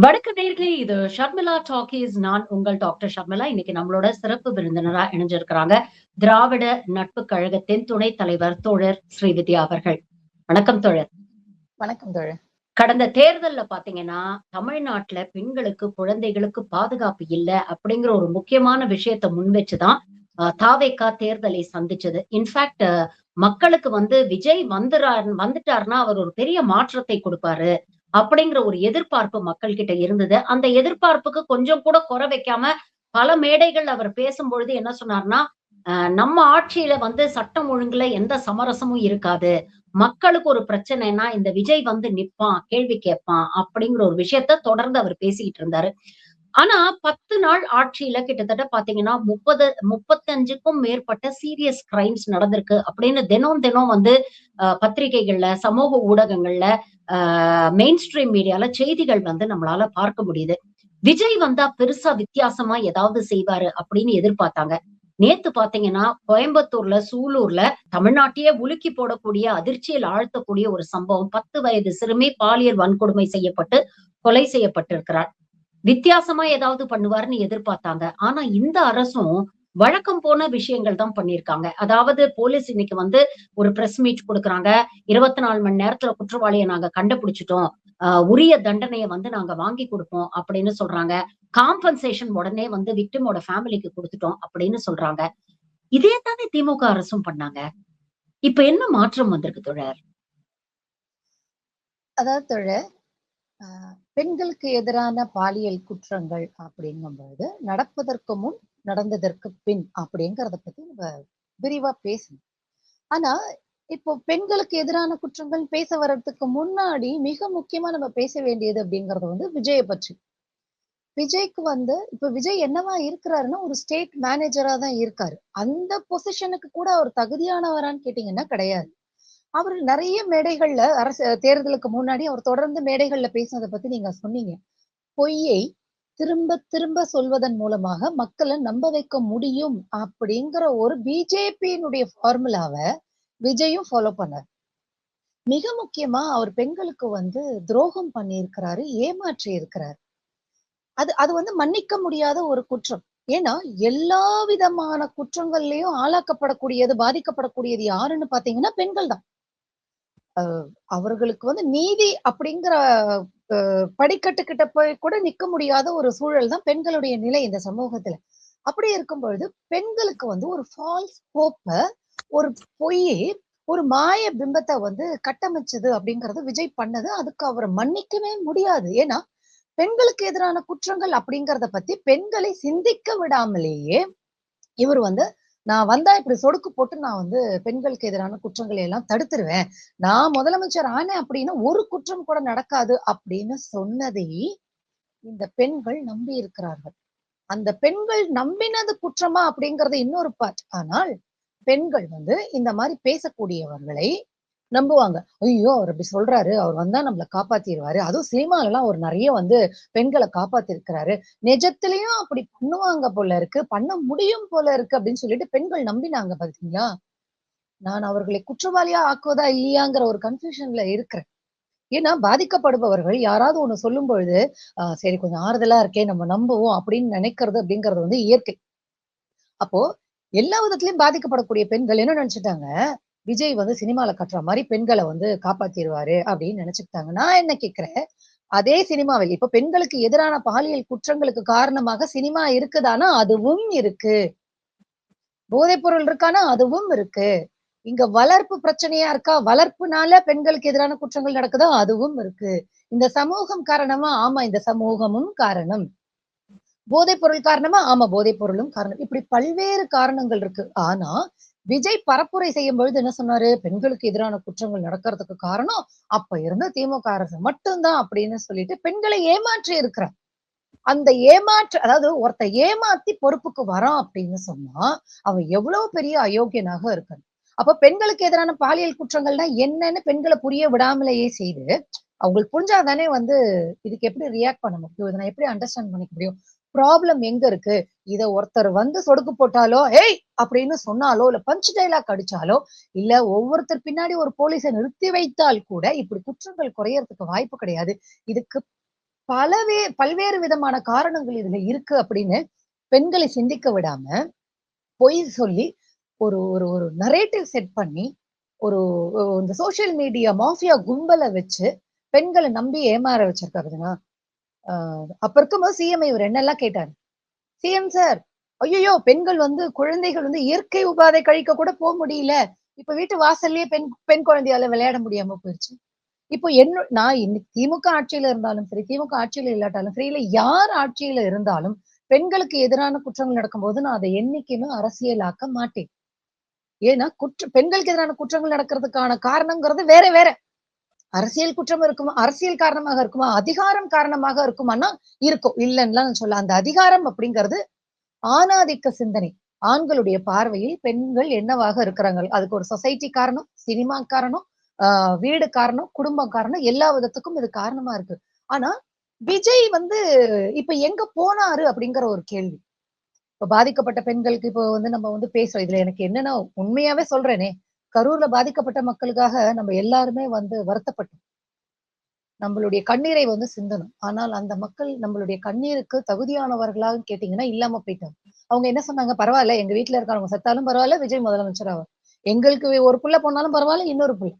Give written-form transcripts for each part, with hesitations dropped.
வணக்கம் நேயர்களே. இது ஷர்மிளா டாக்கீஸ். நான் உங்கள் டாக்டர் ஷர்மிளா. இன்னைக்கு நம்மளோட சிறப்பு விருந்தினரா இணைஞ்சிருக்கிறாங்க. திராவிட நட்புக் கழகத்தின் துணைத் தலைவர் தோழர் ஸ்ரீவித்யா அவர்கள். வணக்கம் தோழர். வணக்கம் தோழர். கடந்த தேர்தல்ல பாத்தீங்கன்னா, தமிழ்நாட்டுல பெண்களுக்கு, குழந்தைகளுக்கு பாதுகாப்பு இல்ல அப்படிங்கிற ஒரு முக்கியமான விஷயத்த முன்வச்சுதான் தாவேகா தேர்தலை சந்திச்சது. இன்ஃபாக்ட் மக்களுக்கு விஜய் வந்துட்டாருன்னா அவர் ஒரு பெரிய மாற்றத்தை கொடுப்பாரு அப்படிங்கிற ஒரு எதிர்பார்ப்பு மக்கள் கிட்ட இருந்தது. அந்த எதிர்பார்ப்புக்கு கொஞ்சம் கூட குறை வைக்காம பல மேடைகள் அவர் பேசும்பொழுது என்ன சொன்னார்ன்னா, நம்ம ஆட்சியில சட்டம் ஒழுங்குல எந்த சமரசமும் இருக்காது. மக்களுக்கு ஒரு பிரச்சனைன்னா இந்த விஜய் நிப்பான், கேள்வி கேட்பான் அப்படிங்கிற ஒரு விஷயத்த தொடர்ந்து அவர் பேசிக்கிட்டு இருந்தாரு. ஆனா 10 நாள் ஆட்சியில கிட்டத்தட்ட பாத்தீங்கன்னா 35க்கும் மேற்பட்ட சீரியஸ் கிரைம்ஸ் நடந்திருக்கு அப்படின்னு தினம் தினம் பத்திரிகைகள்ல, சமூக ஊடகங்கள்ல, மெயின் ஸ்ட்ரீம் மீடியால செய்திகள் நம்மளால பார்க்க முடியுது. விஜய் வந்தா பெருசா வித்தியாசமா ஏதாவது செய்வாரு அப்படின்னு எதிர்பார்த்தாங்க. நேத்து பாத்தீங்கன்னா கோயம்புத்தூர்ல, சூலூர்ல தமிழ்நாட்டையே உலுக்கி போடக்கூடிய, அதிர்ச்சியில் ஆழ்த்தக்கூடிய ஒரு சம்பவம். 10 வயது சிறுமி பாலியல் வன்கொடுமை செய்யப்பட்டு கொலை செய்யப்பட்டிருக்கிறார். வித்தியாசமா ஏதாவது பண்ணுவாருன்னு எதிர்பார்த்தாங்க. ஆனா இந்த அரசும் வழக்கம் போன விஷயங்கள் தான் பண்ணியிருக்காங்க. அதாவது போலீஸ் இன்னைக்கு ஒரு பிரஸ் மீட் குடுக்குறாங்க. 24 மணி நேரத்துல குற்றவாளிய நாங்க கண்டுபிடிச்சுட்டோம். உரிய தண்டனைய நாங்க வாங்கி குடுப்போம் அப்படின்னு சொல்றாங்க. காம்பன்சேஷன் உடனே விக்டிமோட ஃபேமிலிக்கு குடுத்துட்டோம் அப்படின்னு சொல்றாங்க. இதே தானே திமுக அரசும் பண்ணாங்க. இப்ப என்ன மாற்றம் வந்திருக்கு தோழர்? அதாவது தோழர், பெண்களுக்கு எதிரான பாலியல் குற்றங்கள் அப்படிங்கும்பொழுது நடப்பதற்கு முன், நடந்ததற்கு பின் அப்படிங்கறத பத்தி நம்ம விரிவா பேசணும். ஆனா இப்போ பெண்களுக்கு எதிரான குற்றங்கள் பேச வர்றதுக்கு முன்னாடி மிக முக்கியமா நம்ம பேச வேண்டியது அப்படிங்கறது விஜய பற்றி. விஜய்க்கு இப்ப விஜய் என்னவா இருக்கிறாருன்னா ஒரு ஸ்டேட் மேனேஜரா தான் இருக்காரு. அந்த பொசிஷனுக்கு கூட அவர் தகுதியானவரான்னு கேட்டீங்கன்னா கிடையாது. அவர் நிறைய மேடைகள்ல அரசு தேர்தலுக்கு முன்னாடி அவர் தொடர்ந்து மேடைகள்ல பேசினதை பத்தி நீங்க சொன்னீங்க. பொய்யை திரும்ப திரும்ப சொல்வதன் மூலமாக மக்களை நம்ப வைக்க முடியும் அப்படிங்கிற ஒரு பிஜேபியினுடைய ஃபார்முலாவை விஜயும் ஃபாலோ பண்ணார். மிக முக்கியமா அவர் பெண்களுக்கு துரோகம் பண்ணியிருக்கிறாரு, ஏமாற்றி இருக்கிறார். அது அது மன்னிக்க முடியாத ஒரு குற்றம். ஏன்னா எல்லா விதமான குற்றங்கள்லயும் ஆளாக்கப்படக்கூடியது, பாதிக்கப்படக்கூடியது யாருன்னு பாத்தீங்கன்னா பெண்கள் தான். அவர்களுக்கு நீதி அப்படிங்கிற படிக்கட்டுக்கிட்ட போய் கூட நிக்க முடியாத ஒரு சூழல் தான் பெண்களுடைய நிலை இந்த சமூகத்துல. அப்படி இருக்கும் பொழுது பெண்களுக்கு ஒரு ஃபால்ஸ் ஹோப்ப, ஒரு பொய்யை, ஒரு மாய பிம்பத்தை கட்டமைச்சது அப்படிங்கறது விஜய் பண்ணது. அதுக்கு அவரை மன்னிக்கவே முடியாது. ஏன்னா பெண்களுக்கு எதிரான குற்றங்கள் அப்படிங்கறத பத்தி பெண்களை சிந்திக்க விடாமலேயே இவர் நான் வந்தா இப்படி சொடுக்கு போட்டு நான் பெண்களுக்கு எதிரான குற்றங்களை எல்லாம் தடுத்துருவேன், நான் முதலமைச்சர் ஆனேன் அப்படின்னா ஒரு குற்றம் கூட நடக்காது அப்படின்னு சொன்னதை இந்த பெண்கள் நம்பி இருக்கிறார்கள். அந்த பெண்கள் நம்பினது குற்றமா அப்படிங்கறது இன்னொரு பார்ட். ஆனால் பெண்கள் இந்த மாதிரி பேசக்கூடியவர்களை நம்புவாங்க. ஐயோ அவர் அப்படி சொல்றாரு, அவர் வந்தா நம்மள காப்பாத்திடுவாரு. அதுவும் சினிமால எல்லாம் அவர் நிறைய பெண்களை காப்பாத்திருக்கிறாரு, நிஜத்திலையும் அப்படி பண்ணுவாங்க போல இருக்கு, பண்ண முடியும் போல இருக்கு அப்படின்னு சொல்லிட்டு பெண்கள் நம்பினாங்க. பாத்தீங்களா? நான் அவர்களை குற்றவாளியா ஆக்குவதா இல்லையாங்கிற ஒரு கன்ஃபியூஷன்ல இருக்கிறேன். ஏன்னா பாதிக்கப்படுபவர்கள் யாராவது ஒண்ணு சொல்லும் பொழுது சரி கொஞ்சம் ஆறுதலா இருக்கே நம்ம நம்புவோம் அப்படின்னு நினைக்கிறது அப்படிங்கிறது இயற்கை. அப்போ எல்லா விதத்திலயும் பாதிக்கப்படக்கூடிய பெண்கள் என்ன நினைச்சிட்டாங்க, விஜய் சினிமால கட்டுற மாதிரி பெண்களை காப்பாத்திடுவாரு அப்படின்னு நினைச்சுக்கிட்டாங்க. நான் என்ன கேட்கிறேன், அதே சினிமாவில் இப்ப பெண்களுக்கு எதிரான பாலியல் குற்றங்களுக்கு காரணமாக சினிமா இருக்குதானா? அதுவும் இருக்கு. போதைப் பொருள் இருக்கானா? அதுவும் இருக்கு. இங்க வளர்ப்பு பிரச்சனையா இருக்கா? வளர்ப்புனால பெண்களுக்கு எதிரான குற்றங்கள் நடக்குதா? அதுவும் இருக்கு. இந்த சமூகம் காரணமா? ஆமா, இந்த சமூகமும் காரணம். போதைப் பொருள் காரணமா? ஆமா, போதைப் பொருளும் காரணம். இப்படி பல்வேறு காரணங்கள் இருக்கு. ஆனா விஜய் பரப்புரை செய்யும் பொழுது என்ன சொன்னாரு, பெண்களுக்கு எதிரான குற்றங்கள் நடக்கிறதுக்கு காரணம் அப்ப இருந்த திமுக அரசு மட்டும்தான் அப்படின்னு சொல்லிட்டு பெண்களை ஏமாற்றி இருக்கிறார். அந்த அதாவது ஒருத்த ஏமாத்தி பொறுப்புக்கு வரான் அப்படின்னு சொன்னா அவன் எவ்வளவு பெரிய அயோக்கியனாக இருக்கான். அப்ப பெண்களுக்கு எதிரான பாலியல் குற்றங்கள்னா என்னன்னு பெண்களை புரிய விடாமலேயே செய்து, அவங்களுக்கு புரிஞ்சாதானே இதுக்கு எப்படி ரியாக்ட் பண்ண முடியும், இதை நான் எப்படி அண்டர்ஸ்டாண்ட் பண்ணிக்க முடியும், ப்ராப்ளம் எங்க இருக்கு. இத ஒருத்தர் சொடுக்கு போட்டாலோ ஏய் அப்படின்னு சொன்னாலோ, இல்ல பஞ்ச் டைலாக் அடிச்சாலோ, இல்ல ஒவ்வொருத்தர் பின்னாடி ஒரு போலீஸை நிறுத்தி வைத்தால் கூட இப்படி குற்றங்கள் குறையறதுக்கு வாய்ப்பு கிடையாது. இதுக்கு பல்வேறு விதமான காரணங்கள் இதுல இருக்கு அப்படின்னு பெண்களை சிந்திக்க விடாம பொய் சொல்லி ஒரு ஒரு ஒரு நரேட்டிவ் செட் பண்ணி ஒரு இந்த சோசியல் மீடியா மாஃபியா கும்பலை வச்சு பெண்களை நம்பி ஏமாற வச்சிருக்காருதுன்னா அப்ப இருக்கும்போது சிஎம் இவர் என்னெல்லாம் கேட்டாரு. சிஎம் சார், ஐயோ பெண்கள் குழந்தைகள் இயற்கை உபாதை கழிக்க கூட போக முடியல, இப்ப வீட்டு வாசல்லயே பெண் குழந்தையால விளையாட முடியாம போயிடுச்சு. இப்போ நான் இன்னைக்கு திமுக ஆட்சியில இருந்தாலும் சரி, திமுக ஆட்சியில இல்லாட்டாலும் சரி, இல்ல யார் ஆட்சியில இருந்தாலும் பெண்களுக்கு எதிரான குற்றங்கள் நடக்கும்போது நான் அதை என்னைக்குமே அரசியலாக்க மாட்டேன். ஏன்னா பெண்களுக்கு எதிரான குற்றங்கள் நடக்கிறதுக்கான காரணங்கிறது வேற வேற. அரசியல் குற்றம் இருக்குமா, அரசியல் காரணமாக இருக்குமா, அதிகாரம் காரணமாக இருக்குமானா இருக்கும், இல்லைன்னு சொல்ல. அந்த அதிகாரம் அப்படிங்கிறது ஆணாதிக்க சிந்தனை. ஆண்களுடைய பார்வையில் பெண்கள் என்னவாக இருக்கிறாங்க, அதுக்கு ஒரு சொசைட்டி காரணம், சினிமா காரணம், வீடு காரணம், குடும்பம் காரணம், எல்லா விதத்துக்கும் இது காரணமா இருக்கு. ஆனா விஜய் இப்ப எங்க போனாரு அப்படிங்கிற ஒரு கேள்வி. இப்ப பாதிக்கப்பட்ட பெண்களுக்கு இப்போ நம்ம பேசுறோம். இதுல எனக்கு என்னன்னா உண்மையாவே சொல்றேனே, கரூர்ல பாதிக்கப்பட்ட மக்களுக்காக நம்ம எல்லாருமே வருத்தப்பட்டோம். நம்மளுடைய கண்ணீரை சிந்தணும். ஆனால் அந்த மக்கள் நம்மளுடைய கண்ணீருக்கு தகுதியானவர்களாக கேட்டீங்கன்னா இல்லாம போயிட்டாங்க. அவங்க என்ன சொன்னாங்க, பரவாயில்ல எங்க வீட்டுல இருக்கிறவங்க செத்தாலும் பரவாயில்ல, விஜய் முதலமைச்சர் ஆவார். எங்களுக்கு ஒரு புள்ள போனாலும் பரவாயில்ல, இன்னொரு புள்ள,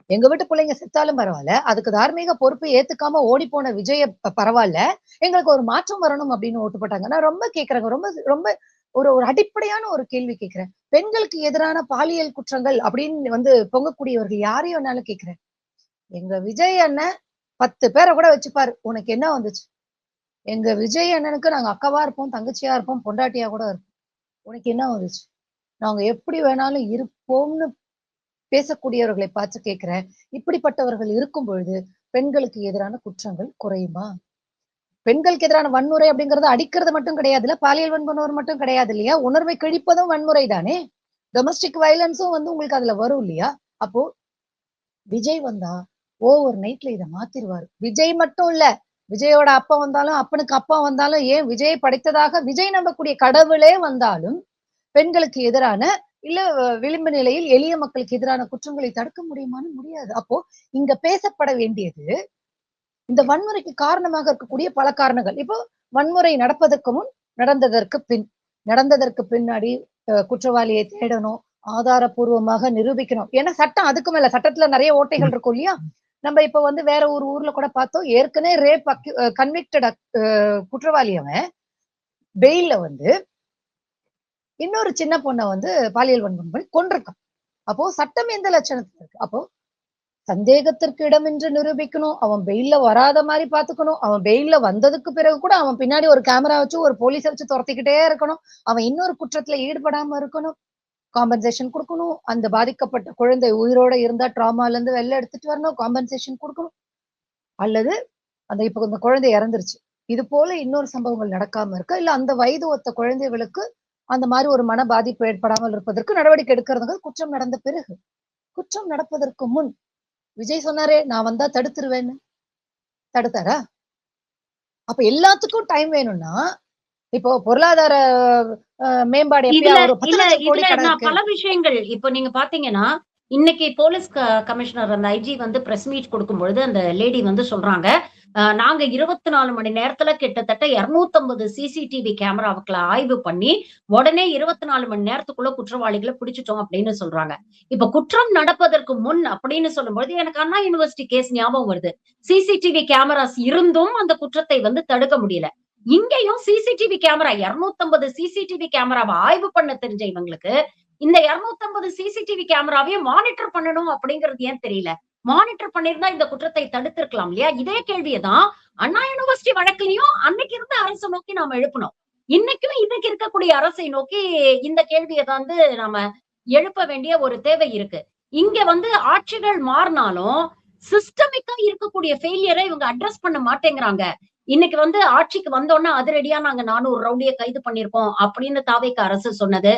எங்க வீட்டு பிள்ளைங்க செத்தாலும் பரவாயில்ல, அதுக்கு தார்மீக பொறுப்பு ஏத்துக்காம ஓடி போன விஜய பரவாயில்ல, எங்களுக்கு ஒரு மாற்றம் வரணும் அப்படின்னு ஓட்டு போட்டாங்க. நான் ரொம்ப கேக்குறேங்க, ரொம்ப ரொம்ப ஒரு அடிப்படையான ஒரு கேள்வி கேட்கிறேன். பெண்களுக்கு எதிரான பாலியல் குற்றங்கள் அப்படின்னு பொங்கக்கூடியவர்கள் யாரையும் வேணாலும் கேட்கிறேன். எங்க விஜய் அண்ணன் 10 பேரை கூட வச்சுப்பாரு, உனக்கு என்ன வந்துச்சு? எங்க விஜய் அண்ணனுக்கு நாங்க அக்காவா இருப்போம், தங்கச்சியா இருப்போம், பொண்டாட்டியா கூட இருப்போம், உனக்கு என்ன வந்துச்சு? நாங்க எப்படி வேணாலும் இருப்போம்னு பேசக்கூடியவர்களை பார்த்து கேட்கிறேன். இப்படிப்பட்டவர்கள் இருக்கும் பொழுது பெண்களுக்கு எதிரான குற்றங்கள் குறையுமா? பெண்களுக்கு எதிரான வன்முறை அப்படிங்கறது அடிக்கிறது மட்டும் கிடையாதுல்ல, பாலியல் வன்முறை மட்டும் கிடையாது இல்லையா, உணர்வை கிழிப்பதும் வன்முறை தானே. டொமஸ்டிக் வயலன்ஸும் உங்களுக்கு அதுல வரும் இல்லையா? அப்போ விஜய் வந்தா ஓவர் நைட்ல இதை மாத்திருவாரு. விஜய் மட்டும் இல்ல, விஜயோட அப்பா வந்தாலும், அப்பனுக்கு அப்பா வந்தாலும், ஏன் விஜயை படைத்ததாக விஜய் நம்பக்கூடிய கடவுளே வந்தாலும் பெண்களுக்கு எதிரான இல்ல விளிம்பு நிலையில் எளிய மக்களுக்கு எதிரான குற்றங்களை தடுக்க முடியுமான்னு முடியாது. அப்போ இங்க பேசப்பட வேண்டியது இந்த வன்முறைக்கு காரணமாக இருக்கக்கூடிய பல காரணங்கள். இப்போ வன்முறை நடப்பதற்கு முன், நடந்ததற்கு பின்னாடி குற்றவாளியை தேடணும், ஆதாரபூர்வமாக நிரூபிக்கணும். ஏன்னா சட்டம் அதுக்கு மேல, சட்டத்துல நிறைய ஓட்டைகள் இருக்கும் இல்லையா? நம்ம இப்ப வேற ஒரு ஊர்ல கூட பார்த்தோம், ஏற்கனவே ரேப் கன்விக்டட் குற்றவாளி அவன் பெயில்ல இன்னொரு சின்ன பொண்ணை பாலியல் வன்முறை கொண்டிருக்கான். அப்போ சட்டம் எந்த லட்சணத்துல இருக்கு? அப்போ சந்தேகத்திற்கு இடம் என்று நிரூபிக்கணும், அவன் பெயில்ல வராத மாதிரி பாத்துக்கணும், அவன் பெயில்ல வந்ததுக்கு பிறகு கூட அவன் பின்னாடி ஒரு கேமரா வச்சு ஒரு போலீஸ வச்சு துரத்திக்கிட்டே இருக்கணும், அவன் இன்னொரு குற்றத்துல ஈடுபடாம இருக்கணும், காம்பன்சேஷன் கொடுக்கணும், அந்த பாதிக்கப்பட்ட குழந்தை உயிரோட இருந்தா ட்ராமால இருந்து வெளில எடுத்துட்டு வரணும், காம்பன்சேஷன் கொடுக்கணும். அல்லது இப்ப இந்த குழந்தை இறந்துருச்சு, இது போல இன்னொரு சம்பவங்கள் நடக்காம இருக்க, இல்ல அந்த வயது ஒத்த குழந்தைகளுக்கு அந்த மாதிரி ஒரு மன பாதிப்பு ஏற்படாமல் இருப்பதற்கு நடவடிக்கை எடுக்கிறது குற்றம் நடந்த பிறகு. குற்றம் நடப்பதற்கு முன் விஜய் சொன்னாரே, நான் வந்தா தடுத்துருவேன்னு, தடுத்தாரா? அப்ப எல்லாத்துக்கும் டைம் வேணும்னா, இப்போ பொருளாதார மேம்பாடு பல விஷயங்கள். இப்போ நீங்க பாத்தீங்கன்னா, இன்னைக்கு போலீஸ் கமிஷனர் அந்த ஐஜி பிரஸ் மீட் கொடுக்கும்பொழுது அந்த லேடி சொல்றாங்க, நாங்க 24 மணி நேரத்துல கிட்டத்தட்ட 250 சிசிடிவி கேமராவுக்குள்ள ஆய்வு பண்ணி உடனே 24 மணி நேரத்துக்குள்ள குற்றவாளிகளை பிடிச்சிட்டோம் அப்படின்னு சொல்றாங்க. இப்ப குற்றம் நடப்பதற்கு முன் அப்படின்னு சொல்லும்போது எனக்கு அண்ணா யூனிவர்சிட்டி கேஸ் ஞாபகம் வருது. சிசிடிவி கேமராஸ் இருந்தும் அந்த குற்றத்தை தடுக்க முடியல. இங்கேயும் சிசிடிவி கேமரா 250 சிசிடிவி கேமராவை ஆய்வு பண்ண தெரிஞ்ச இவங்களுக்கு இந்த 250 சிசிடிவி கேமராவையும் மானிட்டர் பண்ணணும் அப்படிங்கிறது ஏன் தெரியல? மானிட்டர் பண்ணிருந்தா இந்த குற்றத்தை தடுத்திருக்கலாம் இல்லையா? இதே கேள்வியைதான் அண்ணா யூனிவர்சிட்டி வழக்கிலையும் அன்னைக்கு இருந்த அரசை நோக்கி நாம எழுப்பணும். இன்னைக்கும் இன்னைக்கு இருக்கக்கூடிய அரசை நோக்கி இந்த கேள்வியை நாம எழுப்ப வேண்டிய ஒரு தேவை இருக்கு. இங்க ஆட்சிகள் மாறினாலும் சிஸ்டமிக்கா இருக்கக்கூடிய ஃபெயிலியரை இவங்க அட்ரஸ் பண்ண மாட்டேங்கிறாங்க. இன்னைக்கு ஆட்சிக்கு வந்தோன்னா அதிரடியா நாங்க 400 ரவுடியை கைது பண்ணிருக்கோம் அப்படின்னு தாவேக அரசு சொன்னது.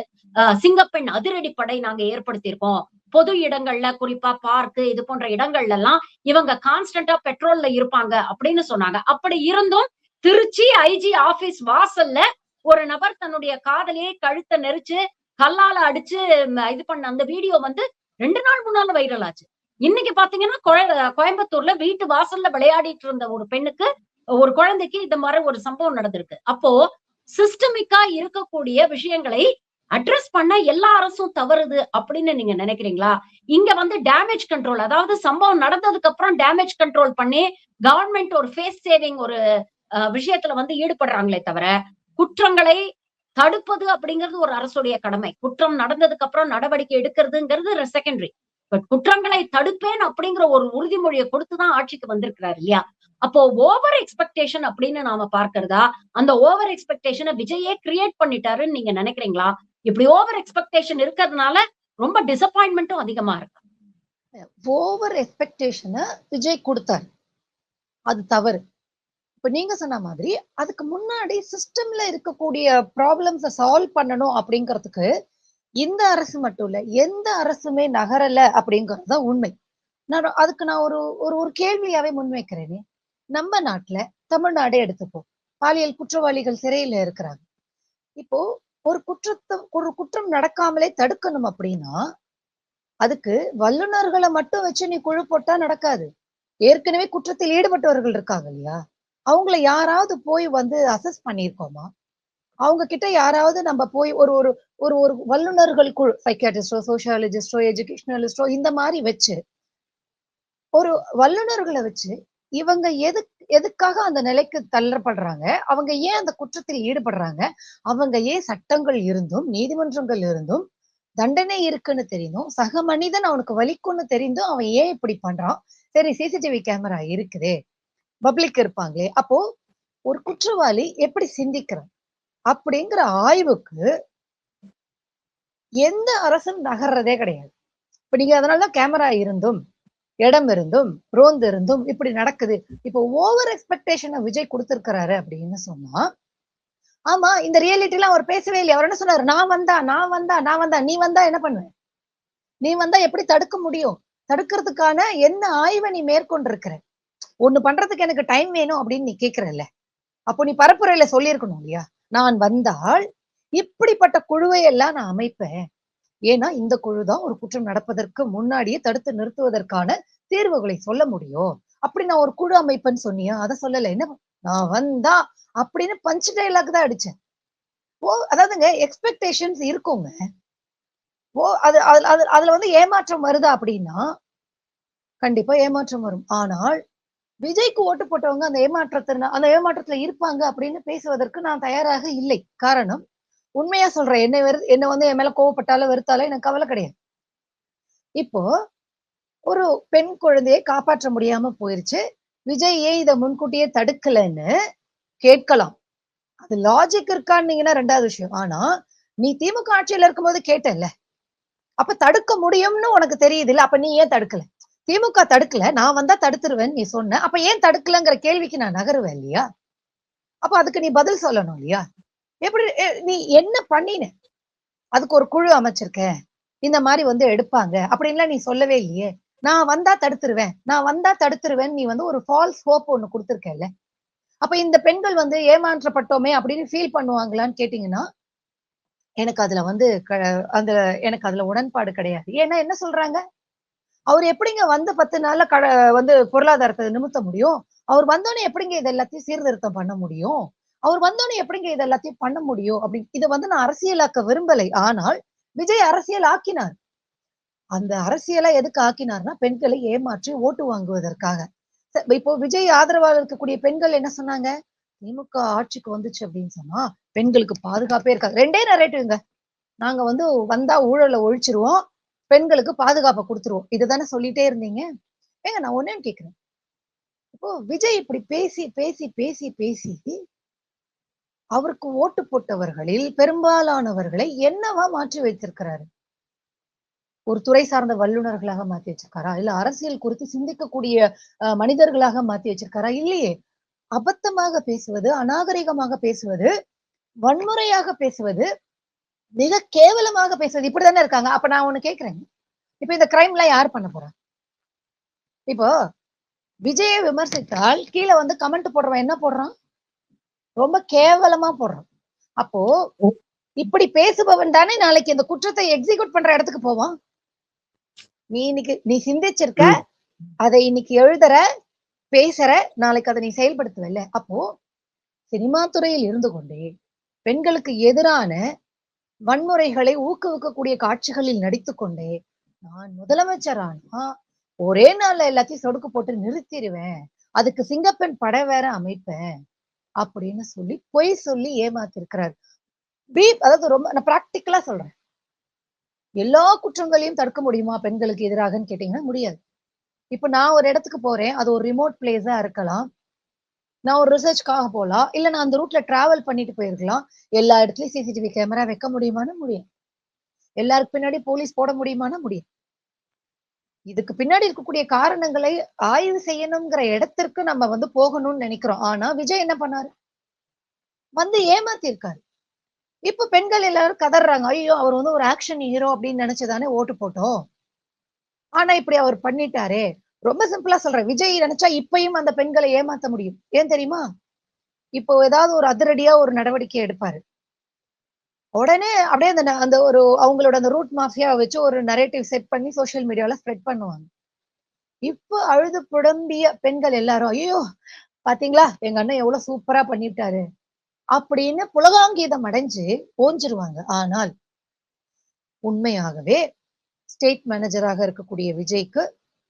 சிங்கப்பெண் அதிரடி படை நாங்க ஏற்படுத்தியிருக்கோம். பொது இடங்கள்ல குறிப்பா பார்க் இது போன்ற இடங்கள்ல எல்லாம் இவங்க கான்ஸ்டன்டா பெட்ரோல்ல இருப்பாங்க அப்படின்னு சொன்னாங்க. அப்படி இருந்தும் திருச்சி ஐஜி ஆபீஸ் வாசல்ல ஒரு நபர் தன்னுடைய காதலியை கழுத்தை நெரிச்சு கல்லால அடிச்சு இது பண்ண அந்த வீடியோ 2 நாள் முன்னால வைரல் ஆச்சு. இன்னைக்கு பாத்தீங்கன்னா கோயம்புத்தூர்ல வீட்டு வாசல்ல விளையாடிட்டு இருந்த ஒரு பெண்ணுக்கு, ஒரு குழந்தைக்கு இந்த மாதிரி ஒரு சம்பவம் நடந்திருக்கு. அப்போ சிஸ்டமிக்கா இருக்கக்கூடிய விஷயங்களை அட்ரஸ் பண்ண எல்லா அரசும் தவறுது அப்படின்னு நீங்க நினைக்கிறீங்களா? இங்க வந்து டேமேஜ் கண்ட்ரோல், அதாவது சம்பவம் நடந்ததுக்கு அப்புறம் டேமேஜ் கண்ட்ரோல் பண்ணி கவர்ன்மெண்ட் ஒரு ஃபேஸ் சேவிங் ஒரு விஷயத்துல வந்து ஈடுபடுறாங்களே தவிர, குற்றங்களை தடுப்பது அப்படிங்கிறது ஒரு அரசுடைய கடமை. குற்றம் நடந்ததுக்கு அப்புறம் நடவடிக்கை எடுக்கிறதுங்கிறது செகண்டரி. பட் குற்றங்களை தடுப்பேன் அப்படிங்கிற ஒரு உறுதிமொழியை கொடுத்துதான் ஆட்சிக்கு வந்திருக்கிறார் இல்லையா? அப்போ ஓவர் எக்ஸ்பெக்டேஷன் அப்படின்னு நாம பார்க்கிறதா, அந்த ஓவர் எக்ஸ்பெக்டேஷனை விஜயே கிரியேட் பண்ணிட்டாருன்னு நீங்க நினைக்கிறீங்களா? இப்படி ஓவர் எக்ஸ்பெக்டேஷன் இருக்கிறதுனால ரொம்ப டிசப்பாயின்மெண்ட்டும் அதிகமா இருக்கு. ஓவர் எக்ஸ்பெக்டேஷன விஜய் கொடுத்தாரு, அது தவறு. இப்ப நீங்க சொன்ன மாதிரி அதுக்கு முன்னாடி சிஸ்டம்ல இருக்கக்கூடிய ப்ராப்ளம்ஸ சால்வ் பண்ணணும் அப்படிங்கிறதுக்கு இந்த அரசு மட்டும் இல்ல, எந்த அரசுமே நகரல அப்படிங்கிறது தான் உண்மை. அதுக்கு நான் ஒரு ஒரு ஒரு கேள்வியாவே முன்வைக்கிறேனே. நம்ம நாட்டுல தமிழ்நாடே எடுத்துப்போம். பாலியல் குற்றவாளிகள் சிறையில இருக்கிறாங்க. இப்போ ஒரு குற்றம் நடக்காமலே தடுக்கணும் அப்படின்னா, அதுக்கு வல்லுநர்களை மட்டும் வச்சு நீ குழு போட்டா நடக்காது. ஏற்கனவே குற்றத்தில் ஈடுபட்டவர்கள் இருக்காங்க இல்லையா? அவங்கள யாராவது போய் வந்து அசஸ் பண்ணியிருக்கோமா? அவங்க கிட்ட யாராவது நம்ம போய் ஒரு ஒரு ஒரு ஒரு வல்லுநர்கள் குழு, சைக்கியாட்ரிஸ்டோ, சோசியாலஜிஸ்டோ, எஜுகேஷனலிஸ்டோ இந்த மாதிரி வச்சு, ஒரு வல்லுநர்களை வச்சு இவங்க எதுக்காக அந்த நிலைக்கு தள்ளப்படுறாங்க, அவங்க ஏன் அந்த குற்றத்தில் ஈடுபடுறாங்க, அவங்க ஏன் சட்டங்கள் இருந்தும் நீதிமன்றங்கள் இருந்தும் தண்டனை இருக்குன்னு தெரியும், சக மனிதன் அவனுக்கு வலிக்கும்னு தெரிந்தும் அவன் ஏன் இப்படி பண்றான், சரி சிசிடிவி கேமரா இருக்குதே, பப்ளிக் இருப்பாங்களே, அப்போ ஒரு குற்றவாளி எப்படி சிந்திக்கிறான் அப்படிங்கிற ஆய்வுக்கு எந்த அரசும் நகர்றதே கிடையாது. இப்ப நீங்க அதனாலதான் கேமரா இருந்தும் இடம் இருந்தும் ரோந்து இருந்தும் இப்படி நடக்குது. இப்போ ஓவர் எக்ஸ்பெக்டேஷனை விஜய் கொடுத்திருக்கிறாரு அப்படின்னு சொன்னா, ஆமா இந்த ரியாலிட்டி எல்லாம் அவர் பேசவே இல்லையா? அவர் என்ன சொன்னாரு? நான் வந்தா நீ வந்தா என்ன பண்ணுவ? நீ வந்தா எப்படி தடுக்க முடியும்? தடுக்கிறதுக்கான என்ன ஆய்வை நீ மேற்கொண்டிருக்கிற? ஒண்ணு பண்றதுக்கு எனக்கு டைம் வேணும் அப்படின்னு நீ கேக்குறல்ல. அப்போ நீ பரப்புரையில சொல்லியிருக்கணும் இல்லையா? நான் வந்தால் இப்படிப்பட்ட குழுவை எல்லாம் நான் அமைப்பேன். ஏன்னா இந்த குழுதான் ஒரு குற்றம் நடப்பதற்கு முன்னாடியே தடுத்து நிறுத்துவதற்கான தீர்வுகளை சொல்ல முடியும். அப்படி நான் ஒரு குழு அமைப்பேன்னு சொன்னியா? அதை சொல்லல. என்ன நான் வந்தா அப்படின்னு பஞ்ச் டைலாக் தான் அடிச்சேன். அதாவதுங்க எக்ஸ்பெக்டேஷன்ஸ் இருக்குங்க. அதுல வந்து ஏமாற்றம் வருதா அப்படின்னா கண்டிப்பா ஏமாற்றம் வரும். ஆனால் விஜய்க்கு ஓட்டு போட்டவங்க அந்த ஏமாற்றத்துல இருப்பாங்க அப்படின்னு பேசுவதற்கு நான் தயாராக இல்லை. காரணம், உண்மையா சொல்றேன், என்ன வந்து என் மேல கோவப்பட்டாலும் வெறுத்தாலும் எனக்கு கவலை கிடையாது. இப்போ ஒரு பெண் குழந்தையை காப்பாற்ற முடியாம போயிருச்சு, விஜய் ஏன் இதை முன்கூட்டியே தடுக்கலன்னு கேட்கலாம். அது லாஜிக் இருக்கான்னு ரெண்டாவது விஷயம். ஆனா நீ திமுக ஆட்சியில இருக்கும்போது கேட்டல, அப்ப தடுக்க முடியும்னு உனக்கு தெரியுது இல்ல, அப்ப நீ ஏன் தடுக்கல? திமுக தடுக்கல, நான் வந்தா தடுத்துருவேன் நீ சொன்ன, அப்ப ஏன் தடுக்கலங்கிற கேள்விக்கு நான் நகருவேன் இல்லையா? அப்ப அதுக்கு நீ பதில் சொல்லணும் இல்லையா? எப்படி நீ என்ன பண்ணின? அதுக்கு ஒரு குழு அமைச்சிருக்க, இந்த மாதிரி வந்து எடுப்பாங்க அப்படின்லாம் நீ சொல்லவே இல்லையே. நான் வந்தா தடுத்துருவேன் நீ வந்து ஒரு ஃபால்ஸ் ஹோப் ஒண்ணு கொடுத்துருக்கல. அப்ப இந்த பெண்கள் வந்து ஏமாற்றப்பட்டோமே அப்படின்னு ஃபீல் பண்ணுவாங்களான்னு கேட்டீங்கன்னா, எனக்கு அதுல வந்து அந்த எனக்கு அதுல உடன்பாடு கிடையாது. ஏன்னா என்ன சொல்றாங்க, அவர் எப்படிங்க வந்து 10 நாள்ல வந்து பொருளாதாரத்தை நிமித்த முடியும்? அவர் வந்தோடனே எப்படிங்க இது எல்லாத்தையும் சீர்திருத்தம் பண்ண முடியும்? அவர் வந்தோடனே எப்படிங்க இது எல்லாத்தையும் பண்ண முடியும்? அப்படி இதை வந்து நான் அரசியலாக்க விரும்பலை. ஆனால் விஜய் அரசியல் ஆக்கினார். அந்த அரசியலா எதுக்கு ஆக்கினார்னா, பெண்களை ஏமாற்றி ஓட்டு வாங்குவதற்காக. இப்போ விஜய் ஆதரவாக இருக்கக்கூடிய பெண்கள் என்ன சொன்னாங்க? திமுக ஆட்சிக்கு வந்துச்சு அப்படின்னு சொன்னா பெண்களுக்கு பாதுகாப்பே இருக்காது. 2 நரேட்டிவ்ங்க. நாங்க வந்து வந்தா ஊழலை ஒழிச்சிருவோம், பெண்களுக்கு பாதுகாப்பை கொடுத்துருவோம், இதுதானே சொல்லிட்டே இருந்தீங்க. ஏங்க நான் ஒண்ணே கேக்குறேன், இப்போ விஜய் இப்படி பேசி பேசி பேசி பேசி அவருக்கு ஓட்டு போட்டவர்களில் பெரும்பாலானவர்களை என்னவா மாற்றி வைத்திருக்கிறாரு? ஒரு துறை சார்ந்த வல்லுநர்களாக மாத்தி வச்சிருக்காரா? இல்ல அரசியல் குறித்து சிந்திக்கக்கூடிய மனிதர்களாக மாத்தி வச்சிருக்காரா? இல்லையே. அபத்தமாக பேசுவது, அநாகரிகமாக பேசுவது, வன்முறையாக பேசுவது, மிக கேவலமாக பேசுவது, இப்படிதானே இருக்காங்க. அப்ப நான் ஒண்ணு கேக்குறேன், இப்ப இந்த கிரைம் எல்லாம் யார் பண்ண போறா? இப்போ விஜயை விமர்சித்தால் கீழே வந்து கமெண்ட் போடுறவன் என்ன போடுறான்? ரொம்ப கேவலமா போடுறான். அப்போ இப்படி பேசுபவன் தானே நாளைக்கு இந்த குற்றத்தை எக்ஸிக்யூட் பண்ற இடத்துக்கு போவான். நீ சிந்திச்சிருக்க, ம். அதை இன்னைக்கு எழுதுற, பேசுற, நாளைக்கு அதை நீ செயல்படுத்துவல்ல. அப்போ சினிமா துறையில் இருந்து கொண்டே பெண்களுக்கு எதிரான வன்முறைகளை ஊக்குவிக்கக்கூடிய காட்சிகளில் நடித்துக்கொண்டே, நான் முதலமைச்சர் ஆனா ஒரே நாள்ல எல்லாத்தையும் சொடுக்கு போட்டு நிறுத்திருவேன். அதுக்கு சிங்கப்பெண் படம் வேற அமைப்பேன். அப்படின்னு சொல்லி பொய் சொல்லி ஏமாத்திருக்கிறார். அதாவது ரொம்ப நான் பிராக்டிகலா சொல்றேன். எல்லா குற்றங்களையும் தடுக்க முடியுமா பெண்களுக்கு எதிராகன்னு கேட்டீங்கன்னா முடியாது. இப்ப நான் ஒரு இடத்துக்கு போறேன். அது ஒரு ரிமோட் பிளேஸா இருக்கலாம். நான் ஒரு ரிசர்ச்க்காக போலாம். இல்ல நான் அந்த ரூட்ல டிராவல் பண்ணிட்டு போயிருக்கலாம். எல்லா இடத்துலயும் சிசிடிவி கேமரா வைக்க முடியுமான்னா முடியும். எல்லாருக்கு பின்னாடி போலீஸ் போட முடியுமான்னா முடியும். இதுக்கு பின்னாடி இருக்கக்கூடிய காரணங்களை ஆய்வு செய்யணுங்கிற இடத்திற்கு நம்ம வந்து போகணும்னு நினைக்கிறோம். ஆனா விஜய் என்ன பண்ணாரு? வந்து ஏமாத்திருக்காரு. இப்ப பெண்கள் எல்லாரும் கதறாங்க. ஐயோ! அவர் வந்து ஒரு ஆக்ஷன் ஹீரோ அப்படின்னு நினைச்சுதானே ஓட்டு போட்டோம். ஆனா இப்படி அவர் பண்ணிட்டாரே. ரொம்ப சிம்பிளா சொல்றேன். விஜய் நினைச்சா இப்பயும் அந்த பெண்களை ஏமாத்த முடியும். ஏன் தெரியுமா? இப்போ ஏதாவது ஒரு அதிரடியா ஒரு நடவடிக்கை எடுப்பாரு. உடனே அப்படியே அந்த ஒரு அவங்களோட அந்த ரூட் மாஃபியா வச்சு ஒரு நரேட்டிவ் செட் பண்ணி சோசியல் மீடியால ஸ்ப்ரெட் பண்ணுவாங்க. இப்ப அழுது புடம்பிய பெண்கள் எல்லாரும், ஐயோ! பாத்தீங்களா? எங்க அண்ணன் எவ்வளவு சூப்பரா பண்ணிட்டாரு. அப்படின்னு புலகாங்கீதம் அடைஞ்சு ஓஞ்சிருவாங்க. ஆனால் உண்மையாகவே ஸ்டேட் மேனேஜராக இருக்கக்கூடிய விஜய்க்கு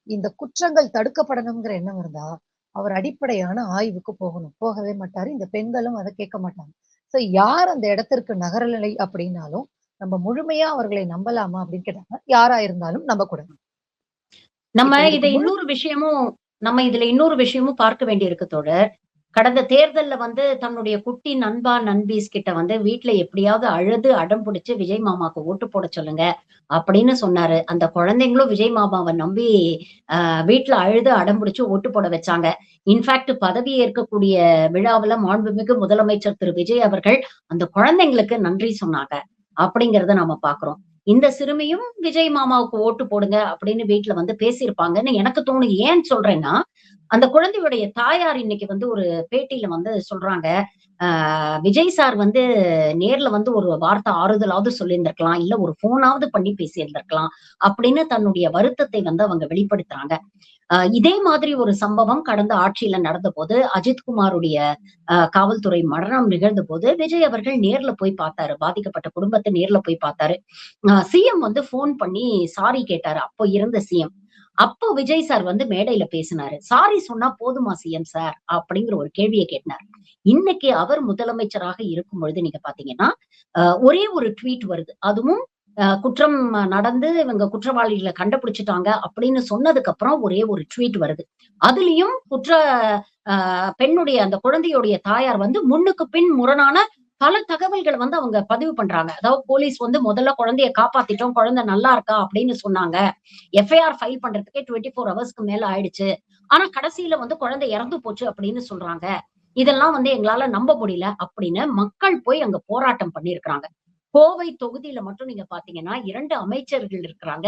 இந்த குற்றங்கள் தடுக்கப்படணுங்கிற எண்ணம் இருந்தா, அவர் அடிப்படையான ஆய்வுக்கு போகணும். போகவே மாட்டாரு. இந்த பெண்களும் அத கேட்க மாட்டாங்க. சோ யார் அந்த இடத்திற்கு நகரலை அப்படின்னாலும், நம்ம முழுமையா அவர்களை நம்பலாமா அப்படின்னு கேட்டாங்கன்னா, யாரா இருந்தாலும் நம்பக்கூடாது. நம்ம இப்ப இத இதுக்கு இன்னொரு விஷயமும் நம்ம இதுல இன்னொரு விஷயமும் பார்க்க வேண்டியிருக்கு தோழர். கடந்த தேர்தல்ல வந்து தன்னுடைய குட்டி நண்பா, நண்பீஸ் கிட்ட வந்து வீட்ல எப்படியாவது அழுது அடம் பிடிச்சு விஜய் மாமாக்கு ஓட்டு போட சொல்லுங்க அப்படின்னு சொன்னாரு. அந்த குழந்தைங்களும் விஜய் மாமாவ நம்பி வீட்ல அழுது அடம் பிடிச்சு ஓட்டு போட வச்சாங்க. இன்ஃபாக்ட் பதவி ஏற்கக்கூடிய விழாவுல மாண்புமிகு முதலமைச்சர் திரு விஜய் அவர்கள் அந்த குழந்தைங்களுக்கு நன்றி சொன்னாங்க. அப்படிங்கிறத நாம பார்க்கிறோம். இந்த சிறுமியும் விஜய் மாமாவுக்கு ஓட்டு போடுங்க அப்படின்னு வீட்ல வந்து பேசியிருப்பாங்கன்னு எனக்கு தோணுது. ஏன் சொல்றேன்னா, அந்த குழந்தையுடைய தாயார் இன்னைக்கு வந்து ஒரு பேட்டியில வந்து சொல்றாங்க. விஜய் சார் வந்து நேர்ல வந்து ஒரு வார்த்தை ஆறுதலாவது சொல்லியிருந்திருக்கலாம். இல்ல ஒரு ஃபோனாவது பண்ணி பேசியிருந்திருக்கலாம். அப்படின்னு தன்னுடைய வருத்தத்தை வந்து அவங்க வெளிப்படுத்துறாங்க. இதே மாதிரி ஒரு சம்பவம் கடந்த ஆட்சியில நடந்தபோது, அஜித் குமாருடைய காவல்துறை மரணம் நிகழ்ந்தபோது, விஜய் அவர்கள் நேர்ல போய் பார்த்தாரு. பாதிக்கப்பட்ட குடும்பத்த நேர்ல போய் பார்த்தாரு. சிஎம் வந்து ஃபோன் பண்ணி சாரி கேட்டாரு. அப்போ இருந்த சிஎம். அப்போ விஜய் சார் வந்து மேடையில பேசினாரு. "சாரி சொன்னா போதுமா சிஎம் சார்?" அப்படிங்கிற ஒரு கேள்விய கேட்டாரு. இன்னைக்கு அவர் முதலமைச்சராக இருக்கும் பொழுது நீங்க பார்த்தீங்கன்னா, ஒரே ஒரு ட்வீட் வருது. அதுவும் குற்றம் நடந்து இவங்க குற்றவாளிகள கண்டுபிடிச்சுட்டாங்க அப்படின்னு சொன்னதுக்கு அப்புறம் ஒரே ஒரு ட்வீட் வருது. அதுலயும் அ பெண்ணுடைய அந்த குழந்தையுடைய தாயார் வந்து முன்னுக்கு பின் முரணான பல தகவல்கள வந்து அவங்க பதிவு பண்றாங்க. அதாவது போலீஸ் வந்து முதல்ல குழந்தைய காப்பாத்திட்டோம். குழந்தை நல்லா இருக்கா அப்படின்னு சொன்னாங்க. எஃப்ஐஆர் ஃபைல் பண்றதுக்கே 24 ஹவர்ஸ்க்கு மேல ஆயிடுச்சு. ஆனா கடைசியில வந்து குழந்தை இறந்து போச்சு அப்படின்னு சொல்றாங்க. இதெல்லாம் வந்து எங்களால நம்ப முடியல அப்படின்னு மக்கள் போய் அங்க போராட்டம் பண்ணியிருக்கிறாங்க. கோவை தொகுதியில மட்டும் நீங்க பார்த்தீங்கன்னா, 2 அமைச்சர்கள் இருக்கிறாங்க.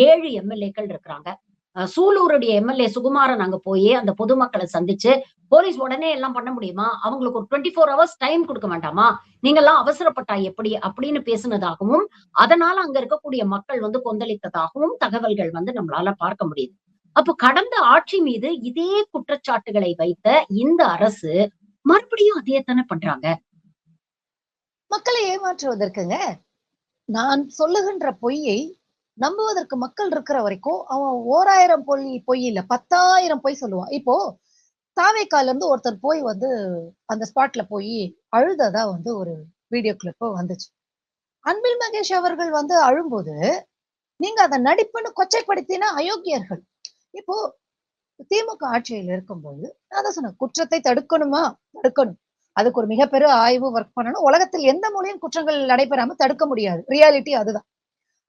7 எம்.எல்.ஏக்கள் இருக்கிறாங்க. சூலூருடைய எம்.எல்.ஏ சுகுமாரன் அங்க போயி அந்த பொதுமக்கள சந்திச்சு, போலீஸ் உடனே எல்லாம் பண்ண முடியுமா? அவங்களுக்கு ஒரு 24 ஹவர்ஸ் டைம் குடுக்க வேண்டாமா? நீங்கல்லாம் அவசரப்பட்டா எப்படி? அப்படின்னு பேசுனதாகவும், அதனால அங்க இருக்கக்கூடிய மக்கள் வந்து கொந்தளித்ததாகவும் தகவல்கள் வந்து நம்மளால பார்க்க முடியுது. அப்போ கடந்த ஆட்சி மீது இதே குற்றச்சாட்டுகளை வைத்த இந்த அரசு, மறுபடியும் அதே தானே பண்றாங்க. மக்களை ஏமாற்றுவதற்குங்க. நான் சொல்லுகின்ற பொய்யை நம்புவதற்கு மக்கள் இருக்கிற வரைக்கும், அவன் 1000 பொய் இல்ல 10,000 பொய் சொல்லுவான். இப்போ தாவேக்கால இருந்து ஒருத்தர் போய் வந்து அந்த ஸ்பாட்ல போய் அழுததா வந்து ஒரு வீடியோ கிளிப் வந்துச்சு. அன்பில் மகேஷ் அவர்கள் வந்து அழும்போது, நீங்க அத நடிப்புன்னு கொச்சைப்படுத்தினா அயோக்கியர்கள். இப்போ திமுக ஆட்சியில் இருக்கும்போது, நான் தான் சொன்னேன். குற்றத்தை தடுக்கணுமா? தடுக்கணும். அதுக்கு ஒரு மிகப்பெரிய ஆய்வு ஒர்க் பண்ணணும். உலகத்தில் எந்த மூலையும் குற்றங்கள் நடைபெறாம தடுக்க முடியாது. ரியாலிட்டி அதுதான்.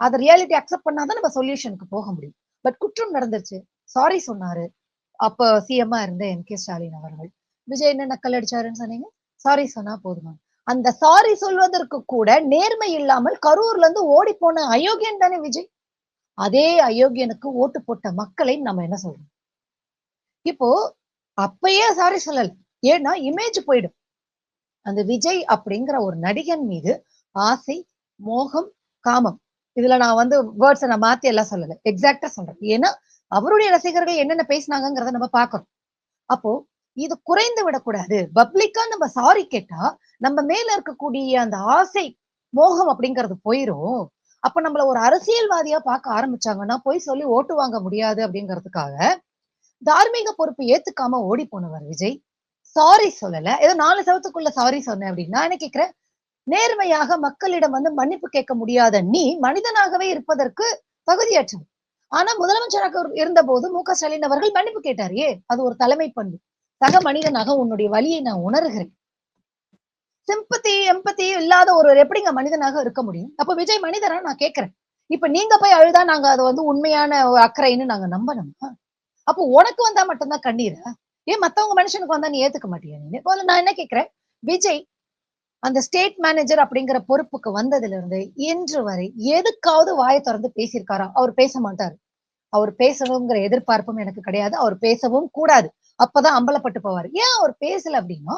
அத ரியாலிட்டி அக்செப்ட் பண்ணா தான் நம்ம சொல்யூஷனுக்கு போக முடியும். பட் குற்றம் நடந்துருச்சு. சாரி சொன்னாரு. அப்ப சிஎம்மா இருந்த எம்.கே. ஸ்டாலின் அவர்கள். விஜய் என்ன நக்கல் அடிச்சாருன்னு சொன்னீங்க? சாரி சொன்னா போதுமா? அந்த சாரி சொல்வதற்கு கூட நேர்மை இல்லாமல் கரூர்ல இருந்து ஓடி போன அயோக்கியன் தானே விஜய். அதே அயோக்கியனுக்கு ஓட்டு போட்ட மக்களை நம்ம என்ன சொல்றோம்? இப்போ அப்பயே சாரி சொல்லல. ஏன்னா இமேஜ் போயிடும். அந்த விஜய் அப்படிங்கிற ஒரு நடிகன் மீது ஆசை, மோகம், காமம் இதுல நான் வந்து வேர்ட்ஸை நான் மாத்தி எல்லாம் சொல்லல, எக்ஸாக்டா சொல்றேன். ஏன்னா அவருடைய ரசிகர்கள் என்னென்ன பேசினாங்கிறத நம்ம பாக்குறோம். அப்போ இது குறைந்து விடக்கூடாது. பப்ளிக்கா நம்ம சாரி கேட்டா நம்ம மேல இருக்கக்கூடிய அந்த ஆசை மோகம் அப்படிங்கிறது போயிரும். அப்ப நம்மள ஒரு அரசியல்வாதியா பார்க்க ஆரம்பிச்சாங்கன்னா போய் சொல்லி ஓட்டு வாங்க முடியாது அப்படிங்கிறதுக்காக தார்மீக பொறுப்பு ஏத்துக்காம ஓடி போனவர் விஜய். சாரி சொல்லல, ஏதோ 4 செவத்துக்குள்ள சாரி சொன்னேன் அப்படின்னு நான் என்ன கேக்குறேன். நேர்மையாக மக்களிடம் வந்து மன்னிப்பு கேட்க முடியாத நீ மனிதனாகவே இருப்பதற்கு தகுதியற்றவன். ஆனா முதலமைச்சராக இருந்த போது மு.க.ஸ்டாலின் அவர்கள் மன்னிப்பு கேட்டாரே, அது ஒரு தலைமை பண்பு. சக மனிதனாக உன்னுடைய வலியை நான் உணர்கிறேன். சிம்பத்தி எம்பத்தி இல்லாத ஒரு எப்படிங்க மனிதனாக இருக்க முடியும்? அப்ப விஜய் மனிதரா நான் கேட்கிறேன். இப்ப நீங்க போய் அழுதா நாங்க அதை வந்து உண்மையான அக்கறைன்னு நாங்க நம்பணுமா? அப்போ உனக்கு வந்தா மட்டும்தான் கண்ணீரா? ஏன் மத்தவங்க மனுஷனுக்கு வந்தா நீ ஏத்துக்க மாட்டியா? நீ நான் என்ன கேட்கிறேன், விஜய் அந்த ஸ்டேட் மேனேஜர் அப்படிங்கிற பொறுப்புக்கு வந்ததுல இருந்து இன்று வரை எதுக்காவது வாயை திறந்து பேசியிருக்காரா? அவர் பேச மாட்டாரு. அவர் பேசணுங்கிற எதிர்பார்ப்பும் எனக்கு கிடையாது. அவர் பேசவும் கூடாது. அப்பதான் அம்பலப்பட்டு போவாரு. ஏன் அவர் பேசல அப்படின்னா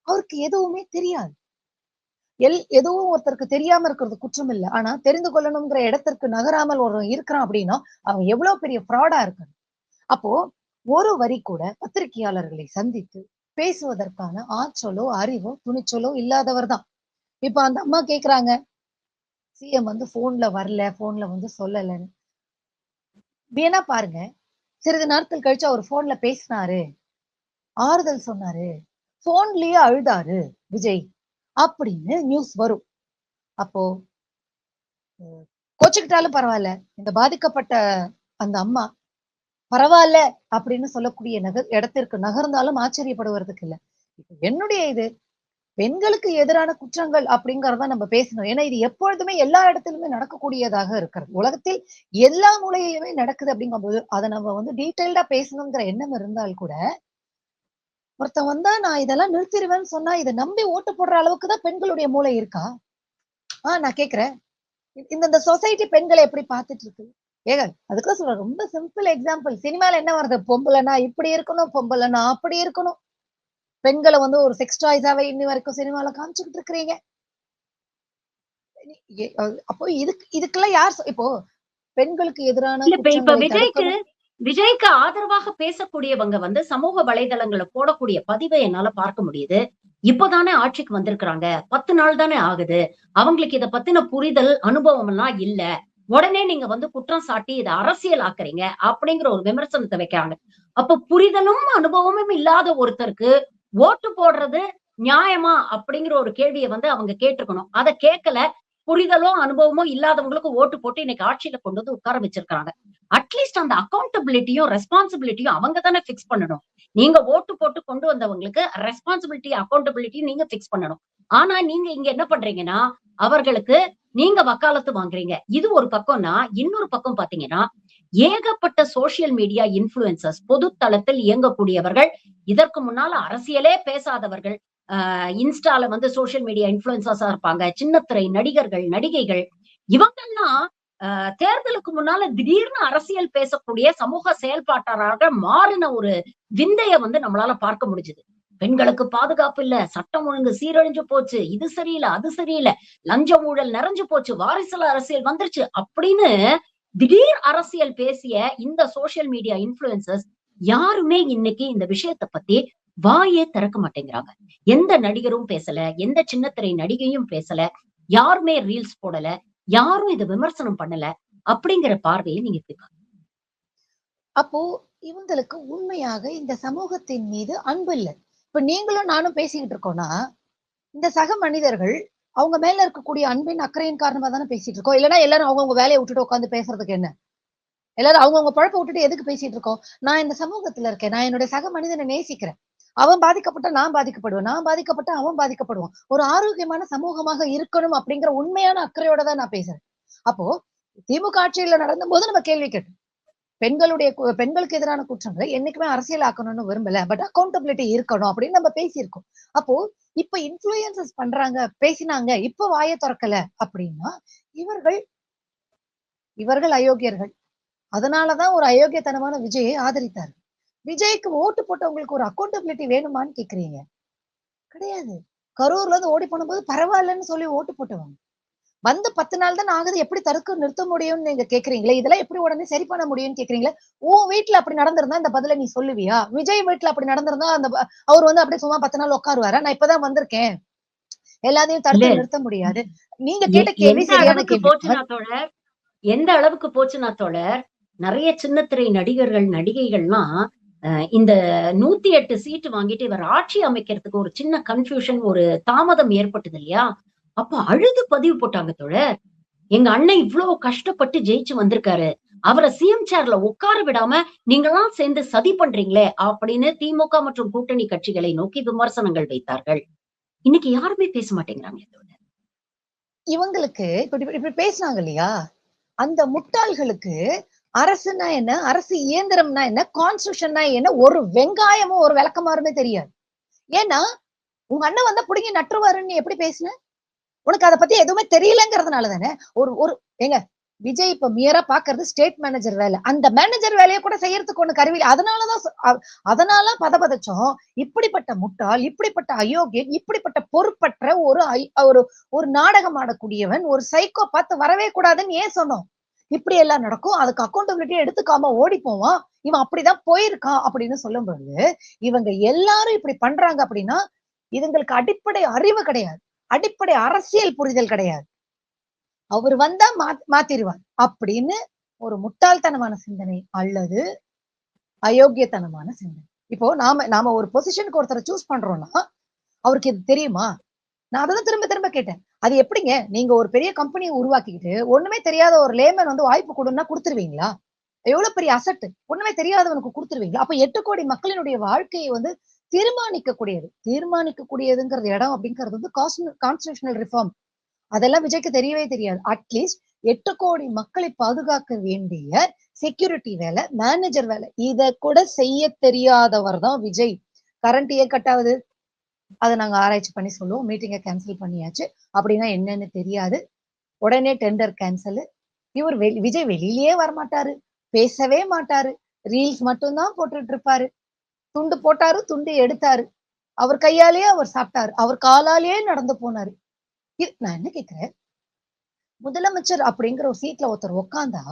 அவருக்கு எதுவுமே தெரியாது. எதுவும் ஒருத்தருக்கு தெரியாம இருக்கிறது குற்றம் இல்ல. ஆனா தெரிந்து கொள்ளணுங்கிற இடத்திற்கு நகராமல் ஒரு இருக்கிறான் அப்படின்னா அவன் எவ்வளவு பெரிய ஃப்ராடா இருக்கான். அப்போ ஒரு வரி கூட பத்திரிகையாளர்களை சந்தித்து பேசுவதற்கான ஆற்றலோ அறிவோ துணிச்சலோ இல்லாதவர் தான். இப்ப அந்த அம்மா கேக்குறாங்க, சிஎம் வந்து போன்ல வரல, போன்ல வந்து சொல்லலன்னு. வேணா பாருங்க, சிறிது நாட்கள் கழிச்சு அவர் போன்ல பேசினாரு, ஆறுதல் சொன்னாரு, போன்லயே அழுதாரு விஜய் அப்படின்னு நியூஸ் வரும். அப்போ கோச்சுக்கிட்டாலும் பரவாயில்ல, இந்த பாதிக்கப்பட்ட அந்த அம்மா பரவாயில்ல அப்படின்னு சொல்லக்கூடிய இடத்திற்கு நகர்ந்தாலும் ஆச்சரியப்படுவதற்கு இல்ல. இப்ப என்னுடைய இது பெண்களுக்கு எதிரான குற்றங்கள் அப்படிங்கறத நம்ம பேசணும். ஏன்னா இது எப்பொழுதுமே எல்லா இடத்திலுமே நடக்கக்கூடியதாக இருக்கிறது. உலகத்தில் எல்லா மூலையிலுமே நடக்குது அப்படிங்கும்போது அதை நம்ம வந்து டீட்டெயில்டா பேசணுங்கிற எண்ணம் இருந்தால் கூட ஒருத்தன் வந்தா நான் இதெல்லாம் நிறுத்திடுவேன்னு சொன்னா இதை நம்பி ஓட்டு போடுற அளவுக்கு தான் பெண்களுடைய மூளை இருக்கா? நான் கேக்குறேன். இந்த சொசைட்டி பெண்களை எப்படி பார்த்துட்டு இருக்கு? ஏங்க அதுக்கு சொல்றேன், ரொம்ப சிம்பிள் எக்ஸாம்பிள். சினிமால என்ன வருது? பொம்பளைனா இப்படி இருக்கணும், பொம்பளைனா அப்படி இருக்கணும். பெண்களை வந்து ஒரு செக்ஸ் டாய்ஸாவே இன்னி வரைக்கும் சினிமால காமிச்சுக்கிட்டு இருக்கிறீங்க. அப்போ இதுக்கெல்லாம் யார் இப்போ பெண்களுக்கு எதிரான இல்ல இப்ப குற்றங்களை தடுக்கணும். விஜய்க்கு ஆதரவாக பேசக்கூடியவங்க வந்து சமூக வலைதளங்களை போடக்கூடிய பதிவை என்னால பார்க்க முடியுது. இப்பதானே ஆட்சிக்கு வந்திருக்கிறாங்க, 10 நாள் தானே ஆகுது. அவங்களுக்கு இத பத்தின புரிதல் அனுபவம் எல்லாம் இல்ல. உடனே நீங்க வந்து குற்றம் சாட்டி இதை அரசியல் ஆக்குறீங்க அப்படிங்கிற ஒரு விமர்சனத்தை வைக்கிறாங்க. அப்ப புரிதலும் அனுபவமும் இல்லாத ஒருத்தருக்கு ஓட்டு போடுறது நியாயமா அப்படிங்கிற ஒரு கேள்வியை வந்து அவங்க கேட்டிருக்கணும். அதை கேட்கல. புரிதலோ அனுபவமோ இல்லாதவங்களுக்கு ஓட்டு போட்டு இன்னைக்கு ஆட்சியில கொண்டு வந்து உட்கார வச்சிருக்காங்க. அட்லீஸ்ட் அந்த அக்கௌண்டபிலிட்டியும் ரெஸ்பான்சிபிலிட்டியும் அவங்க தானே பிக்ஸ் பண்ணணும். நீங்க ஓட்டு போட்டு கொண்டு வந்தவங்களுக்கு ரெஸ்பான்சிபிலிட்டி அக்கௌண்டபிலிட்டி நீங்க பிக்ஸ் பண்ணணும். ஆனா நீங்க இங்க என்ன பண்றீங்கன்னா அவர்களுக்கு நீங்க வக்காலத்து வாங்குறீங்க. இது ஒரு பக்கம்னா இன்னொரு பக்கம் பாத்தீங்கன்னா ஏகப்பட்ட சோசியல் மீடியா இன்ஃபுளுசர்ஸ் பொது தளத்தில் இயங்கக்கூடியவர்கள், இதற்கு முன்னால அரசியலே பேசாதவர்கள், இன்ஸ்டால வந்து சோசியல் மீடியா இன்ஃபுளுசர்ஸா இருப்பாங்க, சின்னத்திரை நடிகர்கள் நடிகைகள், இவங்கெல்லாம் தேர்தலுக்கு முன்னால திடீர்னு அரசியல் பேசக்கூடிய சமூக செயல்பாட்டாளராக மாறின ஒரு விந்தைய வந்து நம்மளால பார்க்க முடிஞ்சது. பெண்களுக்கு பாதுகாப்பு இல்ல, சட்டம் ஒழுங்கு சீரழிஞ்சு போச்சு, இது சரியில்லை அது சரியில்லை, லஞ்ச ஊழல் நிறைஞ்சு போச்சு, வாரிசுல அரசியல் வந்துருச்சு அப்படின்னு திடீர் அரசியல் பேசிய இந்த சோசியல் மீடியா இன்ஃபுளுசர்ஸ் யாருமே இன்னைக்கு இந்த விஷயத்தை பத்தி வாயே திறக்க மாட்டேங்கிறாங்க. எந்த நடிகரும் பேசல, எந்த சின்னத்திரை நடிகையும் பேசல, யாருமே ரீல்ஸ் போடல, யாரும் இதை விமர்சனம் பண்ணல அப்படிங்கிற பார்வையை நீங்க எப்படி பாக்குறீங்க? அப்போ இவங்களுக்கு உண்மையாக இந்த சமூகத்தின் மீது அன்பு இல்லை. இப்ப நீங்களும் நானும் பேசிக்கிட்டு இருக்கோம்னா இந்த சக மனிதர்கள் அவங்க மேல இருக்கக்கூடிய அன்பின் அக்கறையின் காரணமா தானே பேசிட்டு இருக்கோம். இல்லைன்னா எல்லாரும் அவங்கவுங்க வேலையை விட்டுட்டு உட்காந்து பேசுறதுக்கு என்ன? எல்லாரும் அவங்கவுங்க பழப்ப விட்டுட்டு எதுக்கு பேசிட்டு இருக்கோம்? நான் இந்த சமூகத்துல இருக்கேன், நான் என்னுடைய சக மனிதனை நேசிக்கிறேன். அவன் பாதிக்கப்பட்ட நான் பாதிக்கப்படுவேன், நான் பாதிக்கப்பட்ட அவன் பாதிக்கப்படுவான். ஒரு ஆரோக்கியமான சமூகமாக இருக்கணும் அப்படிங்கிற உண்மையான அக்கறையோட தான் நான் பேசுறேன். அப்போ திமுக ஆட்சியில நடந்த போது நம்ம கேள்வி கேட்டோம். பெண்களுக்கு எதிரான குற்றங்களை என்னைக்குமே அரசியல் ஆக்கணும்னு விரும்பல, பட் அக்கௌண்டபிலிட்டி இருக்கணும் அப்படின்னு நம்ம பேசியிருக்கோம். அப்போ இப்ப இன்ஃபுளுசஸ் பண்றாங்க, பேசினாங்க, இப்ப வாயை திறக்கல அப்படின்னா இவர்கள் இவர்கள் அயோக்கியர்கள். அதனாலதான் ஒரு அயோக்கியத்தனமான விஜயை ஆதரித்தார். விஜய்க்கு ஓட்டு போட்டவங்களுக்கு ஒரு அக்கௌண்டபிலிட்டி வேணுமான்னு கேக்குறீங்க? கிடையாது. கரூர்ல இருந்து ஓடி போனபோது பரவாயில்லன்னு சொல்லி ஓட்டு போட்டவங்க. வந்து 10 நாள் தான் ஆகுது, எப்படி தடுக்க நிறுத்த முடியும்னு நீங்க கேக்குறீங்களே, இதெல்லாம் எப்படி உடனே சரி பண்ண முடியும்னு கேக்குறீங்களே. உன் வீட்ல அப்படி நடந்திருந்தா இந்த பதில நீ சொல்லுவியா? விஜய் வீட்ல அப்படி நடந்திருந்தா அவர் வந்து அப்படியே சும்மா 10 நாள் உட்காருவாரா? நான் இப்பதான் வந்திருக்கேன், எல்லாத்தையும் இல்ல தடுத்து நிறுத்த முடியாது. நீங்க கேட்ட கேள்வி எந்த சரியான அளவுக்கு கேள்விதான். போச்சுன்னா தோழர், எந்த அளவுக்கு போச்சுன்னா தோழர், நிறைய சின்னத்திரை நடிகர்கள், நடிகைகள்லாம் இந்த 108 சீட்டு வாங்கிட்டு இவர் ஆட்சி அமைக்கிறதுக்கு ஒரு சின்ன கன்ஃபியூஷன், ஒரு தாமதம் ஏற்பட்டது இல்லையா? அப்ப அழுது பதிவு போட்டாங்க தோழர். எங்க அண்ணன் இவ்ளோ கஷ்டப்பட்டு ஜெயிச்சு வந்திருக்காரு. அவர சிஎம் சேர்ல உட்கார விடாம நீங்கலாம் சேர்ந்து சதி பண்றீங்களே! அப்படின்னு திமுக மற்றும் கூட்டணி கட்சிகளை நோக்கி விமர்சனங்கள் வைத்தார்கள். இன்னைக்கு யாருமே பேச மாட்டேங்கிறாங்களே தோழர். இவங்களுக்கு இப்படி இப்படி பேசுனாங்க இல்லையா? அந்த முட்டாள்களுக்கு அரசுன்னா என்ன? அரசு இயந்திரம்னா என்ன? கான்ஸ்டிடியூஷன்னா என்ன? ஒரு வெங்காயமும் ஒரு விளக்கமாறுமே தெரியாது. ஏன்னா, உங்க அண்ணன் வந்தா புடுங்கி நட்டுருவாருன்னு நீ எப்படி பேசுன? உனக்கு அத பத்தி எதுவுமே தெரியலங்கிறதுனால தானே. ஒரு ஒரு ஏங்க விஜய் இப்ப மியரா பாக்குறது ஸ்டேட் மேனேஜர் வேலை. அந்த மேனேஜர் வேலைய கூட செய்யறதுக்கு ஒண்ணு கருவி இல்ல. அதனாலதான் அதனால பதபதச்சோம். இப்படிப்பட்ட முட்டாள், இப்படிப்பட்ட அயோக்கியன், இப்படிப்பட்ட பொறுப்பற்ற ஒரு ஒரு நாடகம் ஆடக்கூடியவன், ஒரு சைக்கோ பார்த்து வரவே கூடாதுன்னு ஏன் சொன்னோம்? இப்படி எல்லாம் நடக்கும். அதுக்கு அக்கௌண்டபிலிட்டி எடுத்துக்காம ஓடி போவான். இவன் அப்படிதான் போயிருக்கான் அப்படின்னு சொல்லும்போது, இவங்க எல்லாரும் இப்படி பண்றாங்க அப்படின்னா, இதுங்களுக்கு அடிப்படை அறிவு கிடையாது. அடிப்படை அரசியல் புரிதல் கிடையாது. அவர் வந்தா மாத்திருவார் அப்படின்னு ஒரு முட்டாள்தனமான சிந்தனை அல்லது அயோக்கியத்தனமான சிந்தனை. இப்போ நாம நாம ஒரு பொசிஷனுக்கு ஒருத்தரை சூஸ் பண்றோம்னா அவருக்கு இது தெரியுமா? நான் அதான் திரும்ப திரும்ப கேட்டேன். அது எப்படிங்க நீங்க ஒரு பெரிய கம்பெனியை உருவாக்கிக்கிட்டு ஒண்ணுமே தெரியாத ஒரு லேமன் வந்து வாய்ப்பு கொடுன்னா கொடுத்துருவீங்களா? எவ்வளவு பெரிய அசட், ஒண்ணுமே தெரியாதவனுக்கு கொடுத்துருவீங்களா? அப்ப 8 கோடி மக்களினுடைய வாழ்க்கையை வந்து தீர்மானிக்கக்கூடியதுங்கிறது இடம் அப்படிங்கிறது வந்து கான்ஸ்டிடியூஷனல் ரிஃபார்ம். அதெல்லாம் விஜய்க்கு தெரியவே தெரியாது. அட்லீஸ்ட் 8 கோடி மக்களை பாதுகாக்க வேண்டிய செக்யூரிட்டி வேலை, மேனேஜர் வேலை, இத கூட செய்ய தெரியாதவர் தான் விஜய். கரண்ட் ஏன் கட் ஆகுது? அதை நாங்க ஆராய்ச்சி பண்ணி சொல்லுவோம். மீட்டிங்கை கேன்சல் பண்ணியாச்சு. அப்படின்னா என்னன்னு தெரியாது. உடனே டெண்டர் கேன்சல். இவர் விஜய் வெளியிலேயே வரமாட்டாரு, பேசவே மாட்டாரு, ரீல்ஸ் மட்டும்தான் போட்டுட்டு இருப்பாரு. துண்டு போட்டாரு, துண்டு எடுத்தாரு, அவர் கையாலேயே அவர் சாப்பிட்டாரு, அவர் காலாலேயே நடந்து போனாரு. நான் என்ன கேக்குறேன், முதலமைச்சர் அப்படிங்கிற ஒரு சீட்ல ஒருத்தர் உட்கார்ந்தா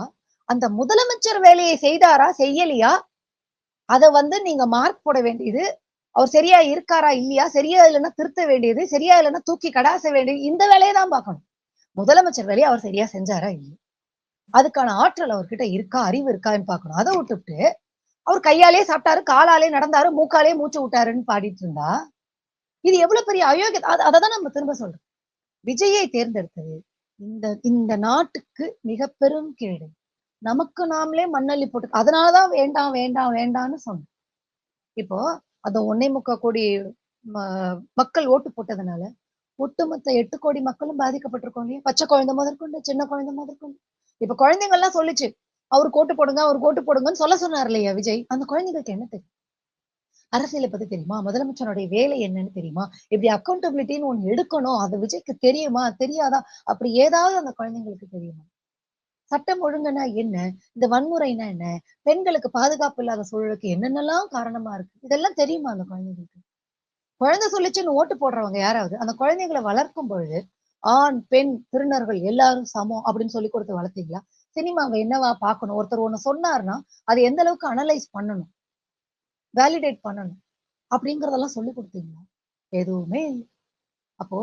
அந்த முதலமைச்சர் வேலையை செய்தாரா செய்யலையா அத வந்து நீங்க மார்க் போட வேண்டியது, அவர் சரியா இருக்காரா இல்லையா, சரியா இல்லைன்னா திருத்த வேண்டியது, சரியா இல்லைன்னா தூக்கி கடாச வேண்டியது, இந்த வேலையை தான் பார்க்கணும். முதலமைச்சர் வேலையை அவர் சரியா செஞ்சாரா இல்லையா, அதுக்கான ஆற்றல் அவர்கிட்ட இருக்கா, அறிவு இருக்கான்னு பார்க்கணும். அதை விட்டுவிட்டு அவர் கையாலே சாப்பிட்டாரு, காலாலே நடந்தாரு, மூக்காலே மூச்சு விட்டாருன்னு பாடிட்டு இருந்தா இது எவ்வளவு பெரிய அயோக்கிய. அததான் நம்ம திரும்ப சொல்றோம். விஜயை தேர்ந்தெடுத்தது இந்த இந்த நாட்டுக்கு மிக பெரும் கேடு. நமக்கு நாமளே மண்ணள்ளி போட்டு அதனாலதான் வேண்டாம் வேண்டாம் வேண்டாம்னு சொன்னோம். இப்போ அந்த 1.25 கோடி மக்கள் ஓட்டு போட்டதுனால ஒட்டுமொத்த 8 கோடி மக்களும் பாதிக்கப்பட்டிருக்கோம் இல்லையா? பச்சை குழந்தை முதற்கொண்டு, சின்ன குழந்தை முதற்கொண்டு. இப்ப குழந்தைங்க எல்லாம் சொல்லிச்சு, அவருக்கு ஓட்டு போடுங்க, அவருக்கு ஓட்டு போடுங்கன்னு சொல்ல சொன்னார் இல்லையா விஜய்? அந்த குழந்தைங்களுக்கு என்ன தெரியும்? அரசியலை பத்தி தெரியுமா? முதலமைச்சருடைய வேலை என்னன்னு தெரியுமா? இப்படி அக்கௌண்டபிலிட்டின்னு ஒண்ணு எடுக்கணும், அது விஜய்க்கு தெரியுமா தெரியாதா? அப்படி ஏதாவது அந்த குழந்தைங்களுக்கு தெரியுமா? சட்டம் ஒழுங்குனா என்ன? இந்த வன்முறைனா என்ன? பெண்களுக்கு பாதுகாப்பு இல்லாத சூழலுக்கு என்னென்னலாம் காரணமா இருக்கு? இதெல்லாம் தெரியுமா அந்த குழந்தைங்களுக்கு? குழந்தை சொல்லிச்சுன்னு ஓட்டு போடுறவங்க யாராவது அந்த குழந்தைகளை வளர்க்கும் பொழுது ஆண், பெண், திருநர்கள் எல்லாரும் சமம் அப்படின்னு சொல்லி கொடுத்து வளர்த்தீங்களா? சினிமாவை என்னவா பார்க்கணும்? ஒருத்தர் ஒண்ணு சொன்னாருன்னா அதை எந்த அளவுக்கு அனலைஸ் பண்ணணும், வேலிடேட் பண்ணணும் அப்படிங்கறதெல்லாம் சொல்லி கொடுத்தீங்களா? எதுவுமே இல்லை. அப்போ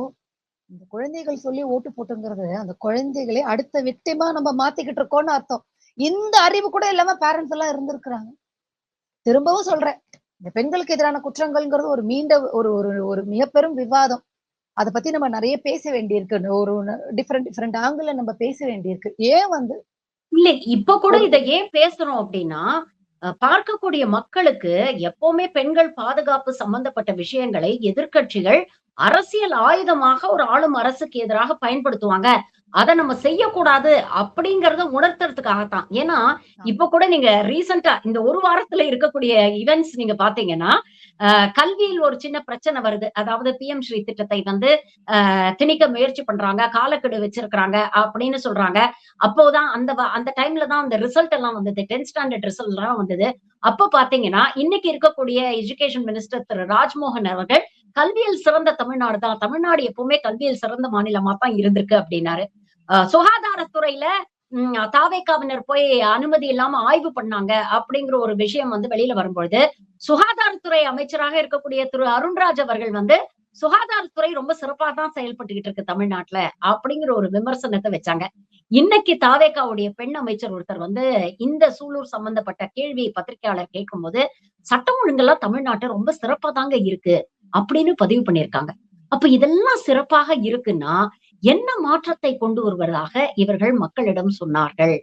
இந்த குழந்தைகள் சொல்லி ஓட்டு போட்டுங்கிறது அந்த குழந்தைகளை அடுத்த விக்டிமா நம்ம மாத்திக்கிட்டு இருக்கோம்னு அர்த்தம். இந்த அறிவு கூட இல்லாம பேரண்ட்ஸ் எல்லாம் இருந்திருக்கிறாங்க. திரும்பவும் சொல்றேன், இந்த பெண்களுக்கு எதிரான குற்றங்கள்ங்கிறது ஒரு ஒரு ஒரு ஒரு மிகப்பெரும் விவாதம். அதை பத்தி நம்ம நிறைய பேச வேண்டியிருக்கு. ஒரு டிஃப்ரெண்ட் டிஃப்ரெண்ட் ஆங்கிள் நம்ம பேச வேண்டியிருக்கு. ஏன் வந்து இல்ல இப்ப கூட ஒரு இத ஏன் பேசுறோம் அப்படின்னா, பார்க்கக்கூடிய மக்களுக்கு எப்பவுமே பெண்கள் பாதுகாப்பு சம்பந்தப்பட்ட விஷயங்களை எதிர்க்கட்சிகள் அரசியல் ஆயுதமாக ஒரு ஆளும் அரசுக்கு எதிராக பயன்படுத்துவாங்க. அத நம்ம செய்யக்கூடாது அப்படிங்கிறத உணர்த்துறதுக்காகத்தான். ஏன்னா, இப்ப கூட நீங்க ரீசென்ட்டா இந்த ஒரு வாரத்துல இருக்கக்கூடிய ஈவென்ட்ஸ் நீங்க பார்த்தீங்கன்னா, கல்வியில் ஒரு சின்ன பிரச்சனை வருது. அதாவது பிஎம் ஸ்ரீ திட்டத்தை வந்து திணிக்க முயற்சி பண்றாங்க, காலக்கெடு வச்சிருக்கிறாங்க அப்படின்னு சொல்றாங்க. அப்போதான் அந்த டைம்ல தான் அந்த ரிசல்ட் எல்லாம் வந்தது. 10th ஸ்டாண்டர்ட் ரிசல்ட் எல்லாம் வந்தது. அப்ப பார்த்தீங்கன்னா, இன்னைக்கு இருக்கக்கூடிய எஜுகேஷன் மினிஸ்டர் திரு ராஜ்மோகன் அவர்கள், "கல்வியில் சிறந்த தமிழ்நாடு தான். தமிழ்நாடு எப்பவுமே கல்வியில் சிறந்த மாநிலமா தான் இருந்திருக்கு" அப்படின்னாரு. சுகாதாரத்துறையில தாவேகாவினர் போய் அனுமதி இல்லாம ஆய்வு பண்ணாங்க அப்படிங்கிற ஒரு விஷயம் வந்து வெளியில வரும்பொழுது, சுகாதாரத்துறை அமைச்சராக இருக்கக்கூடிய திரு அருண்ராஜ் அவர்கள் வந்து, சுகாதாரத்துறை ரொம்ப சிறப்பா தான் செயல்பட்டுகிட்டு இருக்கு தமிழ்நாட்டுல, அப்படிங்கிற ஒரு விமர்சனத்த வச்சாங்க. இன்னைக்கு தாவேகாவுடைய பெண் அமைச்சர் ஒருத்தர் வந்து இந்த சூலூர் சம்பந்தப்பட்ட கேள்வி பத்திரிகையாளர் கேட்கும்போது, சட்டம் ஒழுங்கெல்லாம் தமிழ்நாட்டுல ரொம்ப சிறப்பா தாங்க இருக்கு, அப்படின்னு பதிவு பண்ணியிருக்காங்க. அப்ப இதெல்லாம் சிறப்பாக இருக்குன்னா, என்ன மாற்றத்தை கொண்டு வருவதாக இவர்கள் மக்களிடம் சொன்னார்கள்?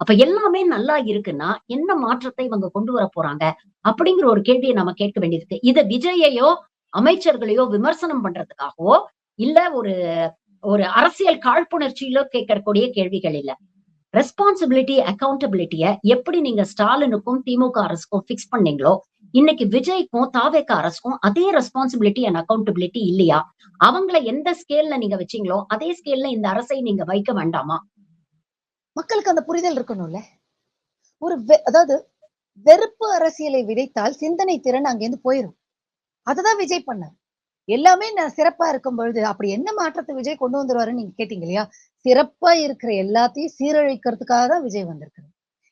அப்ப எல்லாமே நல்லா இருக்குன்னா, என்ன மாற்றத்தை இவங்க கொண்டு வரப் போறாங்க? அப்படிங்கிற ஒரு கேள்விய நம்ம கேட்க வேண்டியிருக்கு. இத விஜய்யையோ, அமைச்சர்களையோ விமர்சனம் பண்றதுக்காகவோ, இல்ல ஒரு ஒரு அரசியல் காழ்ப்புணர்ச்சியிலோ கேட்கக்கூடிய கேள்விகள் இல்ல. ரெஸ்பான்சிபிலிட்டி, அக்கவுண்டபிலிட்டிய எப்படி நீங்க ஸ்டாலினுக்கும், திமுக அரசுக்கும் ஃபிக்ஸ் பண்ணீங்களோ, இன்னைக்கு விஜய்க்கும், தாவேகா அரசுக்கும் அதே ரெஸ்பான்சிபிலிட்டி அண்ட் அக்கவுண்டபிலிட்டி இல்லையா? அவங்கள எந்த ஸ்கேல்ல நீங்க வச்சீங்களோ, அதே ஸ்கேல்ல இந்த அரசை நீங்க வைக்க வேண்டாமா? மக்களுக்கு அந்த புரிதல் இருக்கணும்ல. ஒரு அதாவது வெறுப்பு அரசியலை விதைத்தால் சிந்தனை திறன் அங்கேருந்து போயிரும். அததான் விஜய் பண்ணார். எல்லாமே நான் சிறப்பா இருக்கும் பொழுது, அப்படி என்ன மாற்றத்தை விஜய் கொண்டு வந்துருவாருன்னு நீங்க கேட்டீங்க இல்லையா? சிறப்பா இருக்கிற எல்லாத்தையும் சீரழிக்கிறதுக்காக தான் விஜய் வந்திருக்காரு.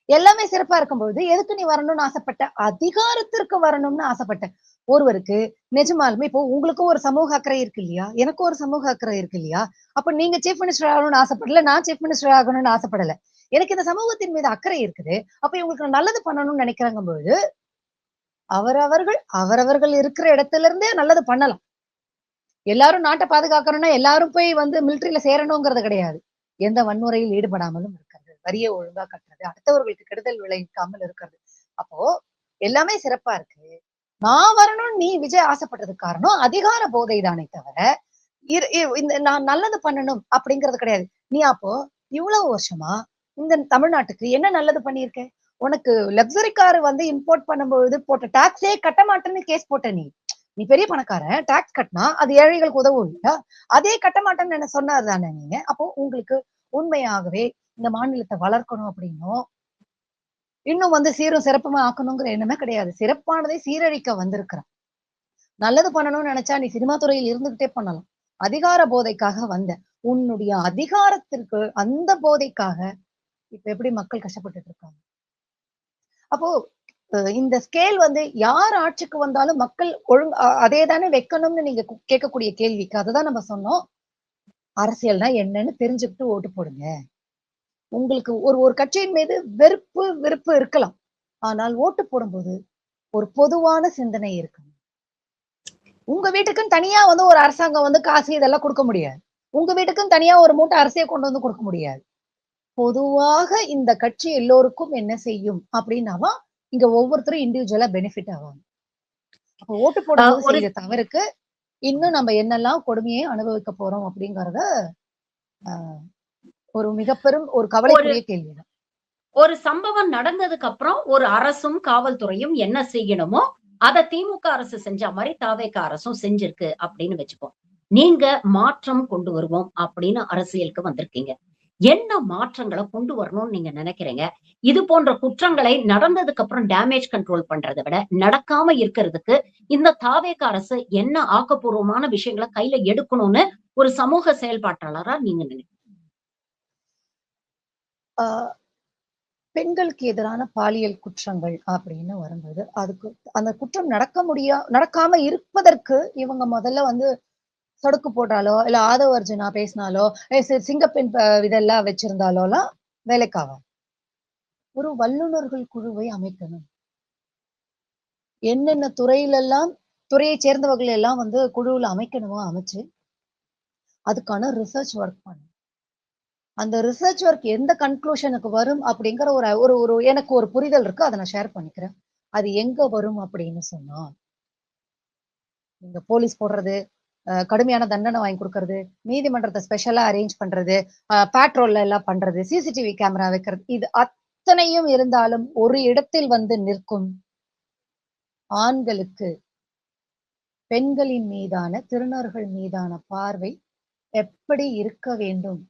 எல்லாமே சிறப்பா இருக்கும்பொழுது, எதுக்கு நீ வரணும்னு ஆசைப்பட்ட? அதிகாரத்திற்கு வரணும்னு ஆசைப்பட்ட. ஒருவருக்கு நிஜமாலுமே இப்போ உங்களுக்கும் ஒரு சமூக அக்கறை இருக்கு இல்லையா? எனக்கும் ஒரு சமூக அக்கறை இருக்கு இல்லையா? அப்ப நீங்க சீஃப் மினிஸ்டர் ஆகணும்னு ஆசைப்படல. நான் சீஃப் மினிஸ்டர் ஆகணும்னு ஆசைப்படல. எனக்கு இந்த சமூகத்தின் மீது அக்கறை இருக்குது. அப்ப இவங்களுக்கு நான் நல்லது பண்ணணும்னு நினைக்கிறாங்கம்பொழுது, அவரவர்கள் இருக்கிற இடத்துல இருந்தே நல்லது பண்ணலாம். எல்லாரும் நாட்ட பாதுகாக்கணும்னா எல்லாரும் போய் வந்து மிலிட்டரியில சேரணுங்கிறது கிடையாது. எந்த வன்முறையில் ஈடுபடாமலும் இருக்கிறது. வரிய ஒழுங்கா கட்டுறது. அடுத்தவர்களுக்கு கெடுதல் விளைவிக்காமல் இருக்கிறது. அப்போ எல்லாமே சிறப்பா இருக்கு. நான் வரணும்னு நீ விஜய் ஆசைப்பட்டதுக்கு காரணம் அதிகார போதை தானே தவிர, இந்த நான் நல்லது பண்ணணும் அப்படிங்கிறது கிடையாது. நீ அப்போ இவ்வளவு வருஷமா இந்த தமிழ்நாட்டுக்கு என்ன நல்லது பண்ணியிருக்க? உனக்கு லக்ஸரி கார் வந்து இம்போர்ட் பண்ணும்பொழுது போட்ட டாக்ஸே கட்ட மாட்டேன்னு கேஸ் போட்ட நீ. நீ பெரிய பணக்காரன், டாக்ஸ் கட்டினா அது ஏழைகளுக்கு உதவும் இல்லையா? அதே கட்ட மாட்டேன்னு என்ன சொன்னார் தானே நீங்க? அப்போ உங்களுக்கு உண்மையாகவே இந்த மாநிலத்தை வளர்க்கணும் அப்படின்னும், இன்னும் வந்து சீரும் சிறப்புமா ஆக்கணுங்கிற எண்ணமே கிடையாது. சிறப்பானதை சீரழிக்க வந்திருக்கிறான். நல்லது பண்ணணும்னு நினைச்சா நீ சினிமா துறையில் இருந்துகிட்டே பண்ணலாம். அதிகார போதைக்காக வந்த. உன்னுடைய அதிகாரத்திற்கு அந்த போதைக்காக இப்ப எப்படி மக்கள் கஷ்டப்பட்டுட்டு இருக்காங்க. அப்போ இந்த ஸ்கேல் வந்து யார் ஆட்சிக்கு வந்தாலும் மக்கள் அதே தானே வைக்கணும்னு நீங்க கேட்கக்கூடிய கேள்விக்கு அததான் நம்ம சொன்னோம். அரசியல்னா என்னன்னு தெரிஞ்சுக்கிட்டு ஓட்டு போடுங்க. உங்களுக்கு ஒரு ஒரு கட்சியின் மீது விருப்பு இருக்கலாம். ஆனால் ஓட்டு போடும்போது ஒரு பொதுவான சிந்தனை இருக்கணும். உங்க வீட்டுக்குன்னு தனியா வந்து ஒரு அரசாங்கம் வந்து காசு இதெல்லாம் கொடுக்க முடியாது. உங்க வீட்டுக்குன்னு தனியா ஒரு மூட்டை அரிசியை கொண்டு வந்து கொடுக்க முடியாது. பொதுவாக இந்த கட்சி எல்லோருக்கும் என்ன செய்யும் அப்படின்னாவா இங்க ஒவ்வொருத்தரும் இண்டிவிஜுவலா பெனிஃபிட் ஆவாங்க. அப்ப ஓட்டு போடும்போது ஒரு செய்யற தவறுக்கு இன்னும் நம்ம என்னெல்லாம் கொடுமையை அனுபவிக்க போறோம் அப்படிங்கறத ஒரு மிகப்பெரும் ஒரு ஒரு கவலைக்குரிய கேள்விதான். ஒரு சம்பவம் நடந்ததுக்கு அப்புறம் ஒரு அரசும், காவல்துறையும் என்ன செய்யணுமோ, அத திமுக அரசு செஞ்ச மாரி தாவேகா அரசும் செஞ்சிருக்கு அப்படின்னு வச்சுப்போம். நீங்க மாற்றம் கொண்டு வருவோம் அப்படின்னு அரசியலுக்கு வந்திருக்கீங்க. என்ன மாற்றங்கள கொண்டு வரணும்னு நீங்க நினைக்கிறீங்க? இது போன்ற குற்றங்களை நடந்ததுக்கு அப்புறம் டேமேஜ் கண்ட்ரோல் பண்றத விட, நடக்காம இருக்கிறதுக்கு இந்த தாவேகா அரசு என்ன ஆக்கப்பூர்வமான விஷயங்கள கையில எடுக்கணும்னு ஒரு சமூக செயல்பாட்டாளரா நீங்க நினைக்கிறீங்க? ஆஹ் பெண்களுக்கு எதிரான பாலியல் குற்றங்கள் அப்படின்னு வரும்போது அதுக்கு அந்த குற்றம் நடக்காம இருப்பதற்கு இவங்க முதல்ல வந்து சொடுக்கு போட்டாலோ இல்ல ஆதவ அர்ஜுனா பேசினாலோ சிங்கப்பெண் இதெல்லாம் வச்சிருந்தாலோலாம் வேலைக்காக ஒரு வல்லுநர்கள் குழுவை அமைக்கணும். என்னென்ன துறையை சேர்ந்தவர்கள் எல்லாம் வந்து குழுவுல அமைக்கணுமோ அமைச்சு அதுக்கான ரிசர்ச் ஒர்க் பண்ணும். அந்த ரிசர்ச் ஒர்க் எந்த கன்க்ளூஷனுக்கு வரும் அப்படிங்கிற ஒரு ஒரு ஒரு எனக்கு ஒரு புரிதல் இருக்கு. அதை நான் ஷேர் பண்ணிக்கிறேன். அது எங்க வரும் அப்படின்னு சொன்னா, நீங்க போலீஸ் போடுறது, கடுமையான தண்டனை வாங்கி கொடுக்கறது, நீதிமன்றத்தை ஸ்பெஷலா அரேஞ்ச் பண்றது, பேட்ரோல்ல எல்லாம் பண்றது, சிசிடிவி கேமரா வைக்கிறது, இது அத்தனையும் இருந்தாலும் ஒரு இடத்தில் வந்து நிற்கும் ஆண்களுக்கு பெண்களின் மீதான திருநர்கள் மீதான பார்வை எப்படி இருக்க வேண்டும்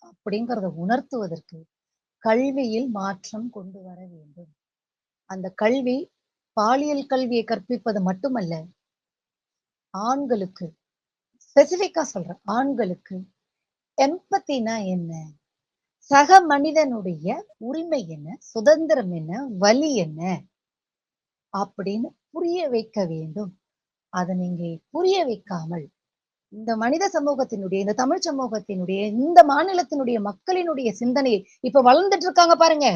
அப்படிங்கறத உணர்த்துவதற்கு கல்வியில் மாற்றம் கொண்டு வர வேண்டும். அந்த கல்வி பாலியல் கல்வியை கற்பிப்பது மட்டுமல்ல, ஆண்களுக்கு ஸ்பெசிபிக்கா சொல்றேன், ஆண்களுக்கு எம்பத்தினா என்ன, சக மனிதனுடைய உரிமை என்ன, சுதந்திரம் என்ன, வலி என்ன அப்படின்னு புரிய வைக்க வேண்டும். அதை நீங்க புரிய வைக்காமல் இந்த மனித சமூகத்தினுடைய, இந்த தமிழ் சமூகத்தினுடைய, இந்த மாநிலத்தினுடைய மக்களினுடைய சிந்தனையை இப்ப வளர்ந்துட்டு இருக்காங்க பாருங்க.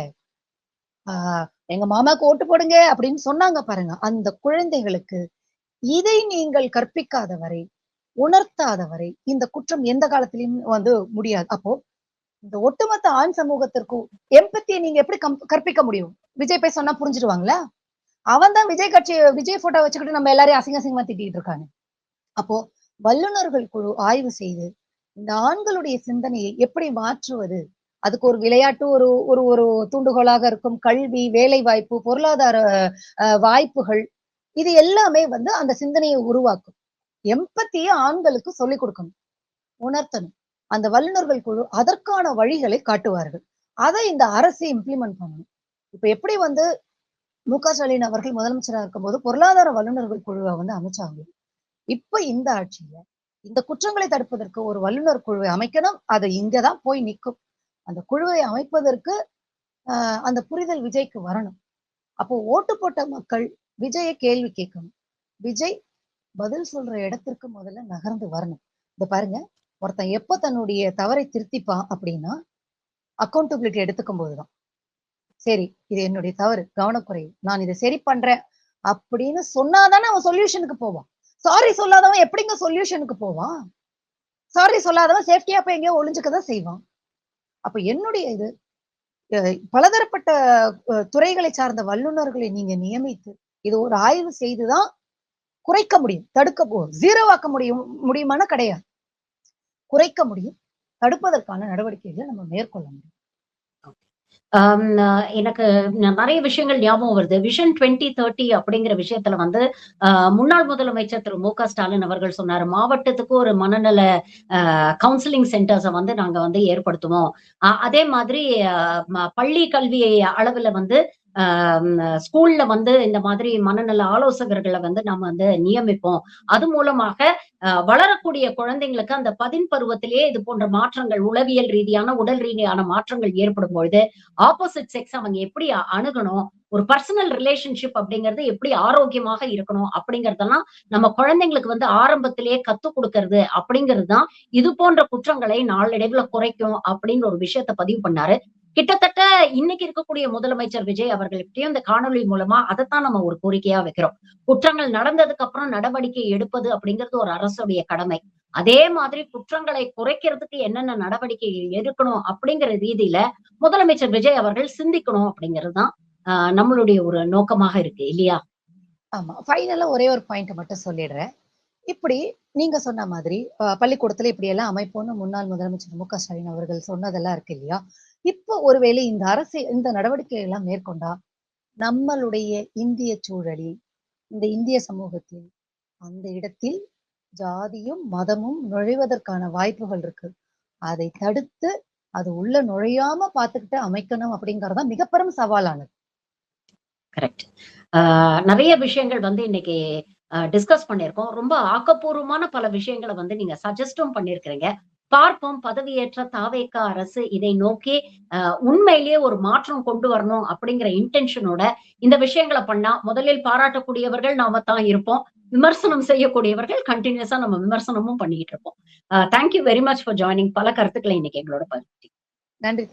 எங்க மாமாக்கு ஓட்டு போடுங்க அப்படின்னு சொன்னாங்க பாருங்க. அந்த குழந்தைகளுக்கு இதை நீங்கள் கற்பிக்காத வரை, உணர்த்தாத வரை இந்த குற்றம் எந்த காலத்திலயும் முடியாது. அப்போ இந்த ஒட்டுமொத்த ஆண் சமூகத்திற்கும் எம்பத்தியை நீங்க எப்படி கற்பிக்க முடியும்? விஜய் போய் சொன்னா புரிஞ்சிருவாங்களா? அவன் தான் விஜய் போட்டோ வச்சுக்கிட்டு நம்ம எல்லாரையும் அசிங்கமா திட்டிட்டு இருக்காங்க. அப்போ வல்லுநர்கள் குழு ஆய்வு செய்து இந்த ஆண்களுடைய சிந்தனையை எப்படி மாற்றுவது, அதுக்கு ஒரு விளையாட்டு ஒரு ஒரு ஒரு தூண்டுகோலாக இருக்கும். கல்வி, வேலை வாய்ப்பு, பொருளாதார வாய்ப்புகள், இது எல்லாமே அந்த சிந்தனையை உருவாக்கும். எம்பத்தியை ஆண்களுக்கு சொல்லிக் கொடுக்கணும், உணர்த்தணும். அந்த வல்லுநர்கள் குழு அதற்கான வழிகளை காட்டுவார்கள். அதை இந்த அரசு இம்ப்ளிமெண்ட் பண்ணணும். இப்ப எப்படி மு.க. ஸ்டாலின் அவர்கள் முதலமைச்சராக இருக்கும்போது பொருளாதார வல்லுநர்கள் குழுவை அமைச்சாங்க. இப்ப இந்த ஆட்சியில இந்த குற்றங்களை தடுப்பதற்கு ஒரு வல்லுநர் குழுவை அமைக்கணும். அது இங்கதான் போய் நிற்கும். அந்த குழுவை அமைப்பதற்கு அந்த புரிதல் விஜய்க்கு வரணும். அப்போ ஓட்டு போட்ட மக்கள் விஜயை கேள்வி கேட்கணும். விஜய் பதில் சொல்ற இடத்திற்கு முதல்ல நகர்ந்து வரணும். இந்த பாருங்க, ஒருத்தன் எப்ப தன்னுடைய தவறை திருத்திப்பான் அப்படின்னா அக்கௌண்டபிலிட்டி எடுத்துக்கும் போதுதான். சரி, இது என்னுடைய தவறு, கவனக்குறைவு, நான் இதை சரி பண்றேன் அப்படின்னு சொன்னாதானே அவன் சொல்யூஷனுக்கு போவான். சாரி சொல்லாதவன் எப்படிங்க சொல்யூஷனுக்கு போவான்? சாரி சொல்லாதவன் சேஃப்டியா போய் எங்கேயோ ஒளிஞ்சுக்கதான் செய்வான். அப்ப என்னுடைய இது பலதரப்பட்ட துறைகளை சார்ந்த வல்லுநர்களை நீங்க நியமித்து இது ஒரு ஆய்வு செய்துதான் குறைக்க முடியும். தடுக்க ஜீரோவாக்க முடியுமான கிடையாது. குறைக்க முடியும். தடுப்பதற்கான நடவடிக்கைகளை நம்ம மேற்கொள்ள முடியும். எனக்கு நிறைய விஷயங்கள் ஞாபகம் வருது. விஷன் 2030 அப்படிங்கிற விஷயத்துல முன்னாள் முதலமைச்சர் திரு மு.க. ஸ்டாலின் அவர்கள் சொன்னாரு, மாவட்டத்துக்கு ஒரு மனநல கவுன்சிலிங் சென்டர்ஸை நாங்க ஏற்படுத்துவோம். அதே மாதிரி பள்ளி கல்வி அளவுல ஸ்கூல்ல இந்த மாதிரி மனநல ஆலோசகர்களை நாம நியமிப்போம். அது மூலமாக வளரக்கூடிய குழந்தைங்களுக்கு அந்த பருவத்திலேயே இது போன்ற மாற்றங்கள், உளவியல் ரீதியான, உடல் ரீதியான மாற்றங்கள் ஏற்படும் பொழுது ஆப்போசிட் செக்ஸ் அவங்க எப்படி அணுகணும், ஒரு பர்சனல் ரிலேஷன்ஷிப் அப்படிங்கிறது எப்படி ஆரோக்கியமாக இருக்கணும் அப்படிங்கறதெல்லாம் நம்ம குழந்தைங்களுக்கு ஆரம்பத்திலேயே கத்துக் கொடுக்கறது அப்படிங்கிறது தான் இது போன்ற குற்றங்களை நாளடைவுல குறைக்கும் அப்படின்னு ஒரு விஷயத்த பதிவு பண்ணாரு. கிட்டத்தட்ட இன்னைக்கு இருக்கக்கூடிய முதலமைச்சர் விஜய் அவர்கள்கிட்டயும் இந்த காணொலி மூலமா அதைத்தான் நம்ம ஒரு கோரிக்கையா வைக்கிறோம். குற்றங்கள் நடந்ததுக்கு அப்புறம் நடவடிக்கை எடுப்பது அப்படிங்கிறது ஒரு அரசுடைய கடமை. அதே மாதிரி குற்றங்களை குறைக்கிறதுக்கு என்னென்ன நடவடிக்கைகள் எடுக்கணும் அப்படிங்கிற ரீதியில முதலமைச்சர் விஜய் அவர்கள் சிந்திக்கணும் அப்படிங்கிறதுதான் நம்மளுடைய ஒரு நோக்கமாக இருக்கு இல்லையா? ஆமா, ஃபைனலா ஒரே ஒரு பாயிண்ட் மட்டும் சொல்லிடுறேன். இப்படி நீங்க சொன்ன மாதிரி பள்ளிக்கூடத்துல இப்படி எல்லாம் அமைப்போம்னு முன்னாள் முதலமைச்சர் மு.க. ஸ்டாலின் அவர்கள் சொன்னதெல்லாம் இருக்கு இல்லையா? இப்போ ஒருவேளை இந்த அரசு இந்த நடவடிக்கை எல்லாம் மேற்கொண்டா நம்மளுடைய இந்திய சூழலில், இந்த இந்திய சமூகத்தில் அந்த இடத்தில் ஜாதியும் மதமும் நுழைவதற்கான வாய்ப்புகள் இருக்கு. அதை தடுத்து அது உள்ள நுழையாம பார்த்துக்கிட்டு அமைக்கணும் அப்படிங்கறதா மிக பெரும் சவாலானது. கரெக்ட். நிறைய விஷயங்கள் இன்னைக்கு டிஸ்கஸ் பண்ணிருக்கோம். ரொம்ப ஆக்கப்பூர்வமான பல விஷயங்களை நீங்க சஜஸ்டும் பண்ணிருக்கிறீங்க. பார்ப்போம், பதவியேற்ற தாவேக அரசு இதை நோக்கி உண்மையிலேயே ஒரு மாற்றம் கொண்டு வரணும் அப்படிங்கிற இன்டென்ஷனோட இந்த விஷயங்களை பண்ணா முதலில் பாராட்டக்கூடியவர்கள் நாம தான் இருப்போம். விமர்சனம் செய்யக்கூடியவர்கள் கண்டினியூஸா நம்ம விமர்சனமும் பண்ணிக்கிட்டு இருப்போம். Thank you very much for joining. பல கருத்துக்களை இன்னைக்கு எங்களோட பகிர்ந்தீங்க. நன்றி.